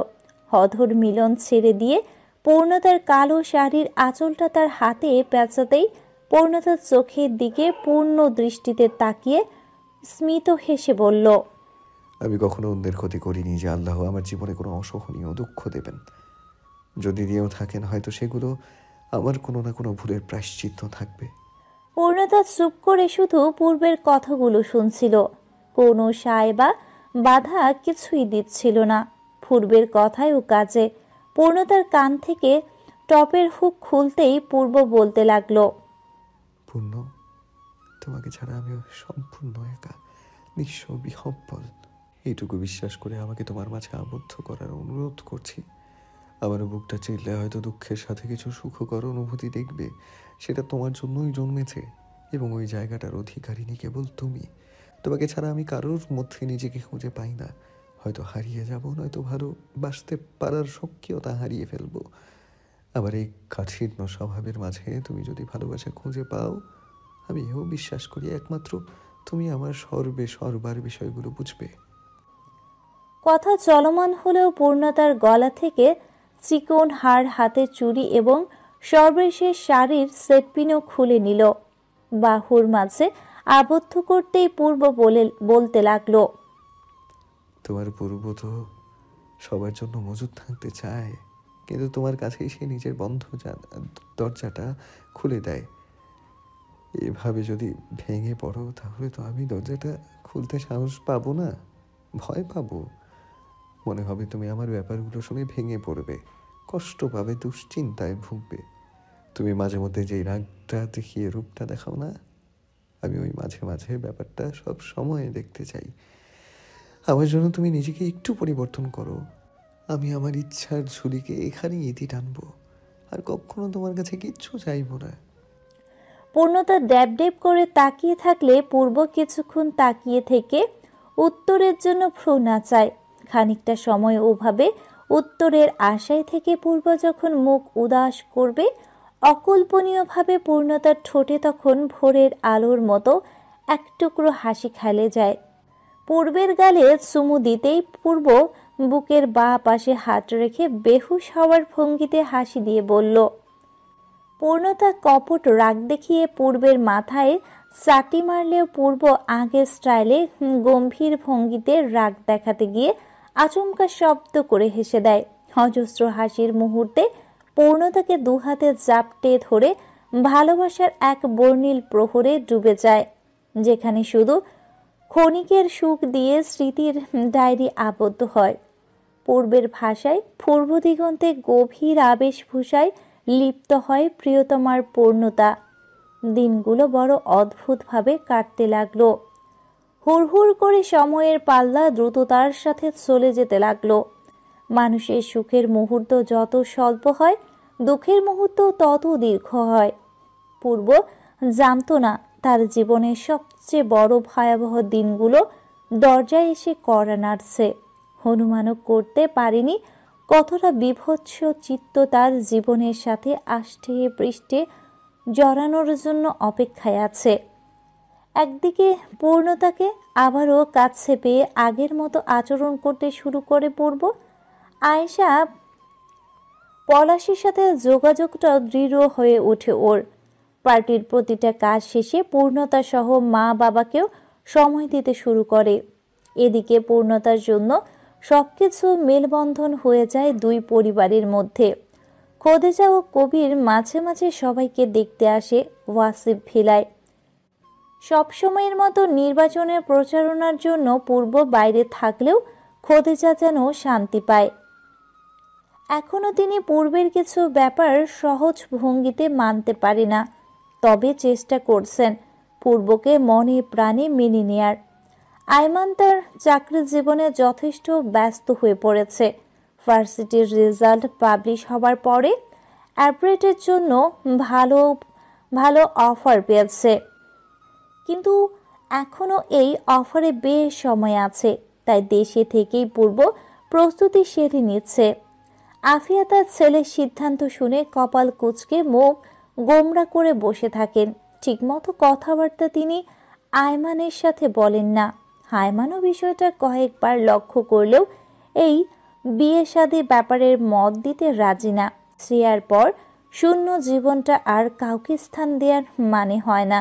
অধর মিলন ছেড়ে দিয়ে পূর্ণতার কালো শাড়ির আঁচলটা তার হাতে পেঁচাতেই পূর্ণতার চোখের দিকে পূর্ণ দৃষ্টিতে তাকিয়ে স্মিত হেসে বলল, আমি কখনো অন্যের ক্ষতি করিনি যে আল্লাহ আমার জীবনে কোনো অসহনীয় দুঃখ দেবেন। যদি দিয়েও থাকেন, হয়তো সেগুলো আমার কোনো না কোনো ভুলের প্রায়শ্চিত্ত থাকবে। পূর্ণতা চুপ করে শুধু পূর্বের কথাগুলো শুনছিল। কোনো সায় বা বাধা কিছুই দিচ্ছিল না পূর্বের কথায় ও কাজে। পূর্ণতার কান থেকে টপের হুক খুলতেই পূর্ব বলতে লাগলো, পূর্ণ, তোমাকে ছাড়া আমি সম্পূর্ণ একা, নিঃস্ব, বিহব্বল। এইটুকু বিশ্বাস করে আমাকে তোমার মাঝে আবদ্ধ করার অনুরোধ করছি। আমার বুকটা চিরলে হয়তো দুঃখের সাথে কিছু সুখকর অনুভূতি দেখবে। সেটা তোমার জন্যই জন্মেছে এবং ওই জায়গাটার অধিকারিণী কেবল তুমি। তোমাকে ছাড়া আমি কারোর মধ্যে নিজেকে খুঁজে পাই না। হয়তো হারিয়ে যাব, নয়তো ভালোবাসতে পারার সক্রিয়তা হারিয়ে ফেলবো। আবার এই কাঠিন্য স্বভাবের মাঝে তুমি যদি ভালোবাসা খুঁজে পাও, আমি এও বিশ্বাস করি একমাত্র তুমি আমার সর্বার বিষয়গুলো বুঝবে। কথা চলমান হলেও পূর্ণতার গলা থেকে চিকন হাড়, হাতের চুড়ি এবং সর্বশেষ শাড়ির সেটপিনও খুলে নিল। বাহুর মাঝে আবদ্ধ করতেই পূর্ব বলতে লাগলো, তোমার পূর্ব তো সবার জন্য মজুদ থাকতে চায়, কিন্তু তোমার কাছেই সে নিজের বন্ধ দরজাটা খুলে দেয়। এভাবে যদি ভেঙে পড়ো, তাহলে তো আমি দরজাটা খুলতে সাহস পাবো না, ভয় পাবো। মনে হবে তুমি আমার ব্যাপারগুলো শুনে ভেঙে পড়বে, কষ্ট পাবে, দুশ্চিন্তায় ভুগবে। তুমি মাঝে মধ্যে যেই রাগটা দেখিয়ে রূপটা দেখাও না, আমি ওই মাঝে মাঝে ব্যাপারটা সব সময় দেখতে চাই। আমার জন্য তুমি নিজেকে একটু পরিবর্তন করো, আমি আমার ইচ্ছার ঝুলিকে এখানেই ইতি টানবো, আর কখনো তোমার কাছে কিচ্ছু চাইবো না। পূর্ণতা ড্যাব ড্যাব করে তাকিয়ে থাকলে পূর্ব কিছুক্ষণ তাকিয়ে থেকে উত্তরের জন্য ভ্রু নাচায়। খানিকটা সময় ওভাবে উত্তরের আশায় থেকে পূর্ব যখন মুখ উদাস করবে, অকল্পনীয়ভাবে পূর্ণতার ঠোঁটে তখন ভোরের আলোর মতো এক টুকরো হাসি খেলে যায়। পূর্বের গালে চুমু দিতেই পূর্ব বুকের বাঁ পাশে হাত রেখে বেহুশ হওয়ার ভঙ্গিতে হাসি দিয়ে বলল, পূর্ণতা কপট রাগ দেখিয়ে পূর্বের মাথায় চাটি মারলেও পূর্ব আগের স্টাইলে গম্ভীর ভঙ্গিতে রাগ দেখাতে গিয়ে আচমকা শব্দ করে হেসে দেয়। অজস্র হাসির মুহূর্তে পূর্ণতাকে দুহাতে জাপটে ধরে ভালোবাসার এক বর্ণিল প্রহরে ডুবে যায়, যেখানে শুধু ক্ষণিকের সুখ দিয়ে স্মৃতির ডায়েরি আবদ্ধ হয়। পূর্বের ভাষায় পূর্ব দিগন্তে গভীর আবেশভূষায় লিপ্ত হয় প্রিয়তমার পূর্ণতা। দিনগুলো বড় অদ্ভুতভাবে কাটতে লাগলো। হুড়হুড় করে সময়ের পাল্লা দ্রুততার সাথে চলে যেতে লাগলো। মানুষের সুখের মুহূর্ত যত স্বল্প হয়, দুঃখের মুহূর্ত তত দীর্ঘ হয়। পূর্ব জানতো না তার জীবনের সবচেয়ে বড় ভয়াবহ দিনগুলো দরজায় এসে কড়া নাড়ছে। অনুমানও করতে পারেনি কতটা বীভৎস চিত্ত তার জীবনের সাথে আষ্টে পৃষ্ঠে জড়ানোর জন্য অপেক্ষায় আছে। একদিকে পূর্ণতাকে আবারও কাছে পেয়ে আগের মতো আচরণ করতে শুরু করে পূর্ব। আয়েশা পলাশের সাথে যোগাযোগটা দৃঢ় হয়ে ওঠে ওর। পার্টির প্রতিটা কাজ শেষে পূর্ণতা সহ মা বাবাকেও সময় দিতে শুরু করে। এদিকে পূর্ণতার জন্য সবকিছু মেলবন্ধন হয়ে যায় দুই পরিবারের মধ্যে। খোদেজা ও কবির মাঝে মাঝে সবাইকে দেখতে আসে ওয়াসিফ ভিলায়। সবসময়ের মতো নির্বাচনের প্রচারণার জন্য পূর্ব বাইরে থাকলেও খোদেজা যেন শান্তি পায়। এখনো তিনি পূর্বের কিছু ব্যাপার সহজ ভঙ্গিতে মানতে পারে না, তবে চেষ্টা করছেন পূর্বকে মনে প্রাণে মেনে নেয়ার। আয়মান তার চাকরি জীবনে যথেষ্ট ব্যস্ত হয়ে পড়েছে। ভার্সিটির রেজাল্ট পাবলিশ হবার পরে অ্যাপ্রেটের জন্য ভালো ভালো অফার পেয়েছে, কিন্তু এখনো এই অফারে বেশ সময় আছে, তাই দেশে থেকেই পূর্ব প্রস্তুতি সেরে নিচ্ছে। আফিয়া তার ছেলের সিদ্ধান্ত শুনে কপাল কুঁচকে মুখ গোমড়া করে বসে থাকেন। ঠিকমতো কথাবার্তা তিনি আয়মানের সাথে বলেন না। আয়মানও বিষয়টা কয়েকবার লক্ষ্য করলেও এই বিয়ে শাদী ব্যাপারের মত দিতে রাজি না। শ্রেয়ার পর শূন্য জীবনটা আর কাউকে স্থান দেওয়ার মানে হয় না।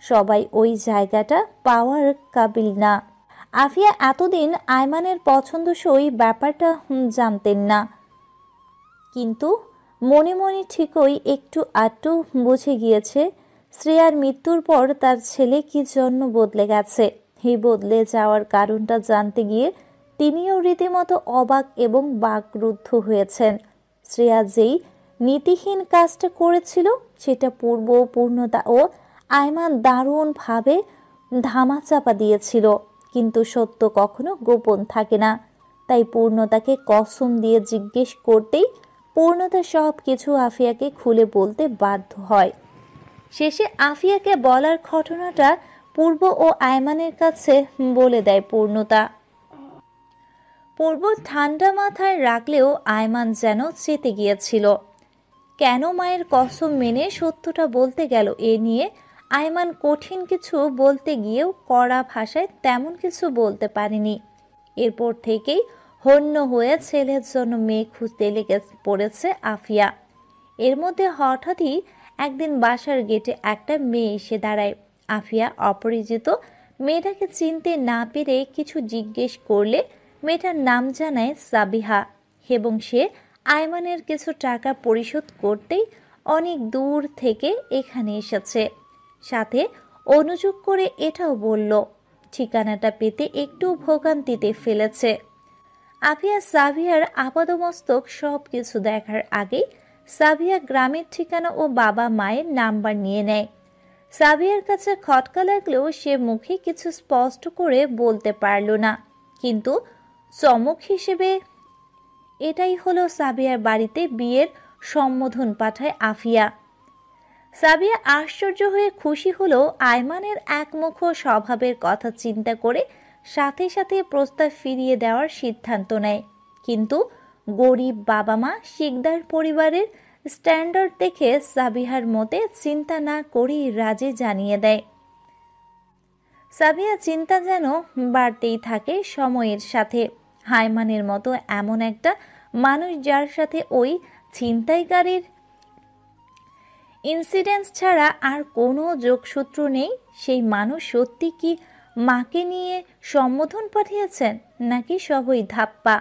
সবাই ওই জায়গাটা পাওয়ার কাবিল না। আফিয়া এতদিন আয়মানের পছন্দসই ব্যাপারটা জানতেন না, কিন্তু মনে মনে ঠিকই একটু আধটু বুঝে গিয়েছে শ্রেয়ার মৃত্যুর পর তার ছেলে কি জন্য বদলে গেছে। এই বদলে যাওয়ার কারণটা জানতে গিয়ে তিনিও রীতিমতো অবাক এবং বাকরুদ্ধ হয়েছেন। শ্রেয়া যেই নীতিহীন কাজটা করেছিল সেটা পূর্ণতা ও আয়মান দারুণভাবে ধামাচাপা দিয়েছিল, কিন্তু সত্য কখনো গোপন থাকে না। তাই পূর্ণতাকে কসম দিয়ে জিজ্ঞেস করতেই পূর্ণতা সব কিছু আফিয়াকে খুলে বলতে বাধ্য হয়। শেষে আফিয়াকে বলার ঘটনাটা পূর্ব ও আয়মানের কাছে বলে দেয় পূর্ণতা। পূর্ব ঠান্ডা মাথায় রাখলেও আয়মান যেন চেতে গিয়েছিল। কেন মায়ের কসম মেনে সত্যটা বলতে গেল এ নিয়ে আয়মান কঠিন কিছু বলতে গিয়েও কড়া ভাষায় তেমন কিছু বলতে পারেনি। এরপর থেকেই হন্য হয়ে ছেলের জন্য মেয়ে খুঁজতে লেগে পড়েছে আফিয়া। এর মধ্যে হঠাৎই একদিন বাসার গেটে একটা মেয়ে এসে দাঁড়ায়। আফিয়া অপরিচিত মেয়েটাকে চিনতে না পেরে কিছু জিজ্ঞেস করলে মেয়েটার নাম জানায় সাবিহা, এবং সে আয়মানের কিছু টাকা পরিশোধ করতেই অনেক দূর থেকে এখানে এসেছে। সাথে অনুযোগ করে এটাও বলল ঠিকানাটা পেতে একটু ভোগান্তিতে ফেলেছে। আফিয়া সাবিয়ার আপাদমস্তক সব কিছু দেখার আগেই সাবিয়া গ্রামের ঠিকানা ও বাবা মায়ের নাম্বার নিয়ে নেয়। সাবিয়ার কাছে খটকা লাগলেও সে মুখে কিছু স্পষ্ট করে বলতে পারল না, কিন্তু চমক হিসেবে এটাই হলো সাবিয়ার বাড়িতে বিয়ের সম্বোধন পাঠায় আফিয়া। সাবিয়া আশ্চর্য হয়ে খুশি হলেও আয়মানের একমুখ স্বভাবের কথা চিন্তা করে সাথে সাথে প্রস্তাব ফিরিয়ে দেওয়ার সিদ্ধান্ত নেয়। কিন্তু গরিব বাবা মা শিকদার পরিবারের স্ট্যান্ডার্ড দেখে সাবিহার মতে চিন্তা না করেই রাজি জানিয়ে দেয়। সাবিয়া চিন্তা যেন বাড়তেই থাকে সময়ের সাথে। আয়মানের মতো এমন একটা মানুষ যার সাথে ওই ছিনতাইকারীর ইনসিডেন্স ছাড়া আর কোনো যোগসূত্র নেই, সেই মানুষ সত্যি কি মাকে নিয়ে সম্বোধন পাঠিয়েছেন নাকি সবই ধাপ্পা।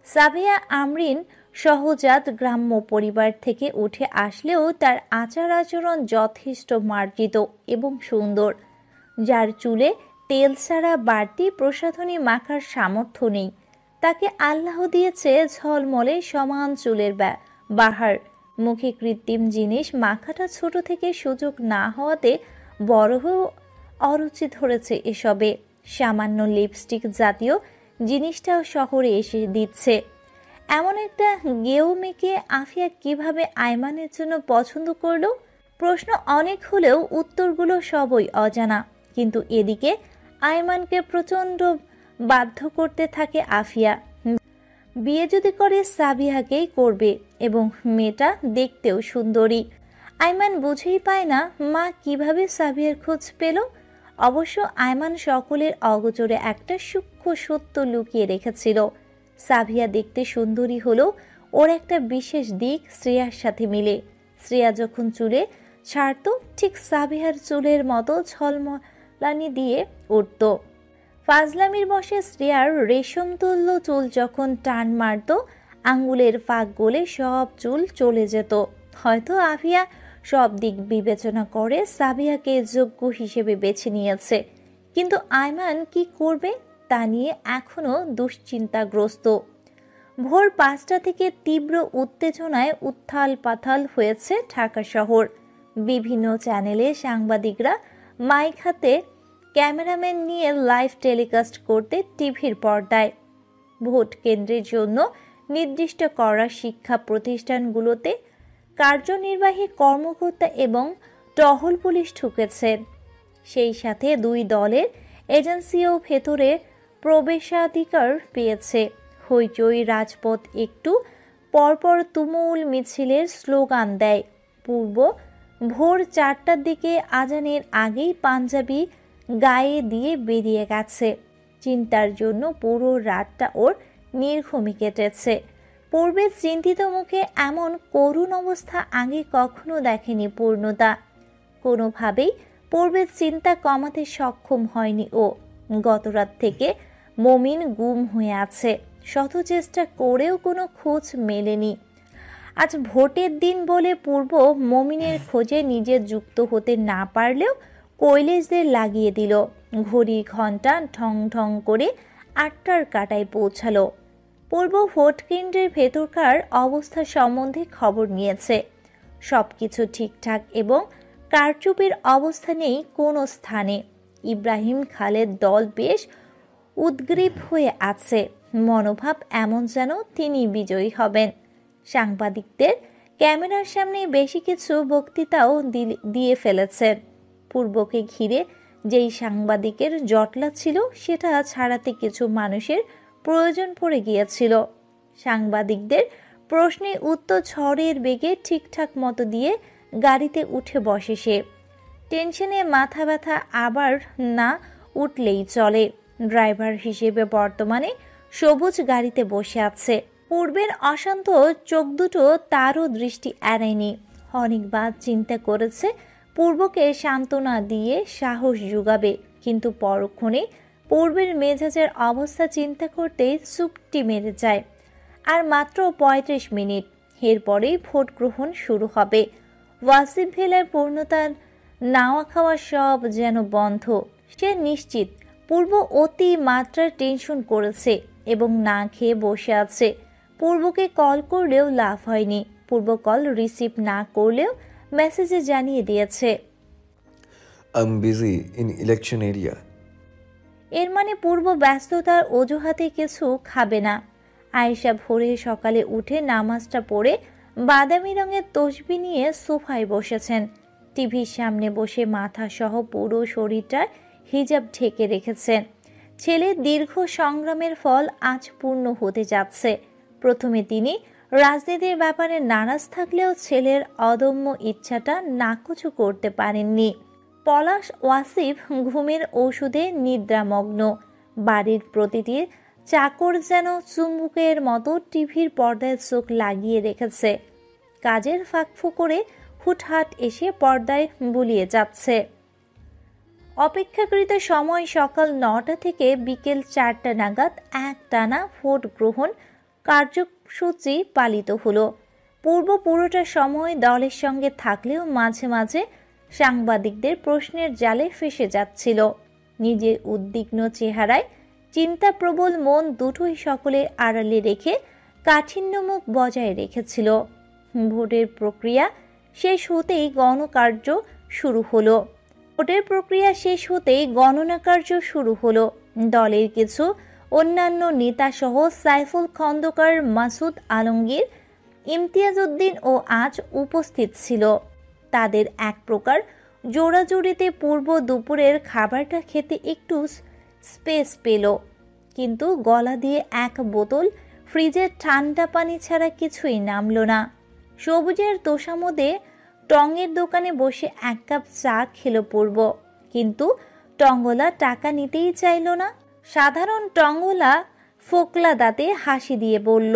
সাবিয়া আমরিন সহজাত গ্রাম্য পরিবার থেকে উঠে আসলেও তার আচার আচরণ যথেষ্ট মার্জিত এবং সুন্দর। যার চুলে তেল ছাড়া বাড়তি প্রসাধনী মাখার সামর্থ্য নেই। তাকে আল্লাহ দিয়েছে ঝলমলে সমান চুলের বাহার। মুখে কৃত্রিম জিনিস মাখাটা ছোট থেকে সুযোগ না হওয়াতে বড় হয়েও অরুচি ধরেছে এসবে। সামান্য লিপস্টিক জাতীয় জিনিসটাও শহরে এসে দিচ্ছে। এমন একটা গেও মেয়েকে আফিয়া কিভাবে আইমানের জন্য পছন্দ করলো? প্রশ্ন অনেক হলেও উত্তরগুলো সবই অজানা। কিন্তু এদিকে আইমানকে প্রচণ্ড বাধ্য করতে থাকে আফিয়া। বিয়ে যদি করে সাবিহাকেই করবে এবং মেয়েটা দেখতেও সুন্দরী। আইমান বুঝেই পায় না মা কিভাবে সাবিহার খোঁজ পেল। অবশ্য আইমান সকলের অগোচরে একটা সূক্ষ্ম সত্য লুকিয়ে রেখেছিল। সাবিহা দেখতে সুন্দরী হলেও ওর একটা বিশেষ দিক শ্রেয়ার সাথে মিলে। শ্রেয়া যখন চুলে ছাড়তো ঠিক সাবিহার চুলের মতো ঝলমলানি দিয়ে উঠত। ফাজলামির বসে শ্রেয়ার রেশম তুল্য চুল যখন টান মারত, আঙ্গুলের ফাঁক গলে সব চুল চলে যেত। হয়তো আফিয়া সব দিক বিবেচনা করে সাবিহাকে যোগ্য হিসেবে বেছে নিয়েছে। কিন্তু আইমান কি করবে তা নিয়ে এখনো দুশ্চিন্তাগ্রস্ত। ভোর 5টা থেকে তীব্র উত্তেজনায় উত্থাল পাথাল হয়েছে ঢাকা শহর। বিভিন্ন চ্যানেলে সাংবাদিকরা মাইক হাতে ক্যামেরাম্যান নিয়ে লাইভ টেলিকাস্ট করতে টিভির পর্দায়। ভোট কেন্দ্রের জন্য নির্দিষ্ট করা শিক্ষা প্রতিষ্ঠানগুলোতে কার্যনির্বাহী কর্মকর্তা এবং টহল পুলিশ ঢুকেছেন। সেই সাথে দুই দলের এজেন্সিও ভেতরে প্রবেশাধিকার পেয়েছে। হইচই রাজপথ একটু পরপর তুমুল মিছিলের স্লোগান দেয়। ভোর 4টার দিকে আজানের আগেই পাঞ্জাবি গায়ে দিয়ে বেরিয়ে গেছে। চিন্তার জন্য পুরো রাতটা ওর নির্ঘুমে কেটেছে। পূর্বে চিন্তিত মুখে এমন করুণ অবস্থা আগে কখনো দেখেনি পূর্ণতা। কোনোভাবেই পূর্বের চিন্তা কমাতে সক্ষম হয়নি ও। গতরাত থেকে মমিন গুম হয়ে আছে। শত চেষ্টা করেও কোনো খোঁজ মেলেনি। আজ ভোটের দিন বলে পূর্ব মমিনের খোঁজে নিজে যুক্ত হতে না পারলেও কৈলেশদের লাগিয়ে দিল। ঘড়ির ঘন্টা ঢং ঢং করে 8টার কাটায় পৌঁছালো। পূর্ব ভোট কেন্দ্রের ভেতরকার অবস্থা সম্বন্ধে খবর নিয়েছে। সবকিছু ঠিকঠাক এবং কারচুপির অবস্থা নেই কোনো স্থানে। ইব্রাহিম খালেদ দল বেশ উদ্গ্রীব হয়ে আছে। মনোভাব এমন যেন তিনি বিজয়ী হবেন। সাংবাদিকদের ক্যামেরার সামনে বেশি কিছু বক্তৃতাও দিয়ে ফেলেছেন। পূর্বকে ঘিরে যেই সাংবাদিকের জটলা ছিল সেটা ছাড়াতে কিছু মানুষের প্রয়োজন পড়ে গিয়েছিল। সাংবাদিকদের প্রশ্নে উত্তর ঝড়ের বেগে ঠিকঠাক মতো দিয়ে গাড়িতে উঠে বসে সে। টেনশনে মাথা ব্যথা আবার না উঠলেই চলে। ড্রাইভার হিসেবে বর্তমানে সবুজ গাড়িতে বসে আছে। পূর্বের অশান্ত চোখ দুটো তারও দৃষ্টি এড়ায়নি। অনেকবার চিন্তা করেছে পূর্বকে সান্ত্বনা দিয়ে সাহস যোগাবে, কিন্তু পরক্ষণে পূর্বের মেজাজের অবস্থা চিন্তা করতেই চুপটি মেরে যায়। আর মাত্র 35 মিনিট, এরপরেই ভোট গ্রহণ শুরু হবে। ওয়াসিফ ভেলার পূর্ণতার নাওয়া খাওয়া সব যেন বন্ধ। সে নিশ্চিত পূর্ব অতি মাত্রার টেনশন করেছে এবং না খেয়ে বসে আছে। পূর্বকে কল করলেও লাভ হয়নি। পূর্ব কল রিসিভ না করলেও মেসেজে জানিয়ে দিয়েছে I'm busy in election area. এর মানে পূর্ব ব্যস্ততার অজুহাতে কিছু খাবে না। আয়েশা ভোরে সকালে উঠে নামাজটা পড়ে বাদামি রঙের তসবি নিয়ে সোফায় বসেছেন। টিভির সামনে বসে মাথা সহ পুরো শরীরটা হিজাব ঢেকে রেখেছেন। ছেলের দীর্ঘ সংগ্রামের ফল আজ পূর্ণ হতে যাচ্ছে। প্রথমে তিনি রাজনীতির ব্যাপারে নারাজ থাকলেও ছেলের অদম্য ইচ্ছাটা নাকচ করতে পারেননি। পলাশ ওয়াসিফ ঘুমের ঔষধে নিদ্রামগ্ন। বাড়ির প্রতিটি চাকর যেন চুম্বকের মতো টিভির পর্দায় চোখ লাগিয়ে রেখেছে। কাজের ফাঁকফোকরে হুটহাট এসে পর্দায় বুলিয়ে যাচ্ছে। অপেক্ষাকৃত সময় সকাল 9টা থেকে বিকেল 4টা নাগাদ একটানা ভোট গ্রহণ কার্যসূচি পালিত হলো। পুরোটা সময় দলের সঙ্গে থাকলেও মাঝে মাঝে সাংবাদিকদের প্রশ্নের জালে ফেসে যাচ্ছিল। নিজের উদ্বিগ্ন চেহারায় চিন্তাপ্রবল মন দুটোই সকলের আড়ালে রেখে কাঠিন্য মুখ বজায় রেখেছিল। ভোটের প্রক্রিয়া শেষ হতেই গণনা কার্য শুরু হলো। দলের কিছু অন্যান্য নেতা সহ সাইফুল খন্দকার, মাসুদ আলমগীর, ইমতিয়াজ উদ্দিন ও আজ উপস্থিত ছিল। তাদের এক প্রকার জোড়াজুড়িতে পূর্ব দুপুরের খাবারটা খেতে একটু স্পেস পেল, কিন্তু গলা দিয়ে এক বোতল ফ্রিজের ঠান্ডা পানি ছাড়া কিছুই নামল না। সবুজের তোষামোদে টঙের দোকানে বসে এক কাপ চা খেলো পূর্ব, কিন্তু টঙ্গলা টাকা নিতেই চাইল না। সাধারণ টঙ্গলা ফোকলা দাঁতে হাসি দিয়ে বলল,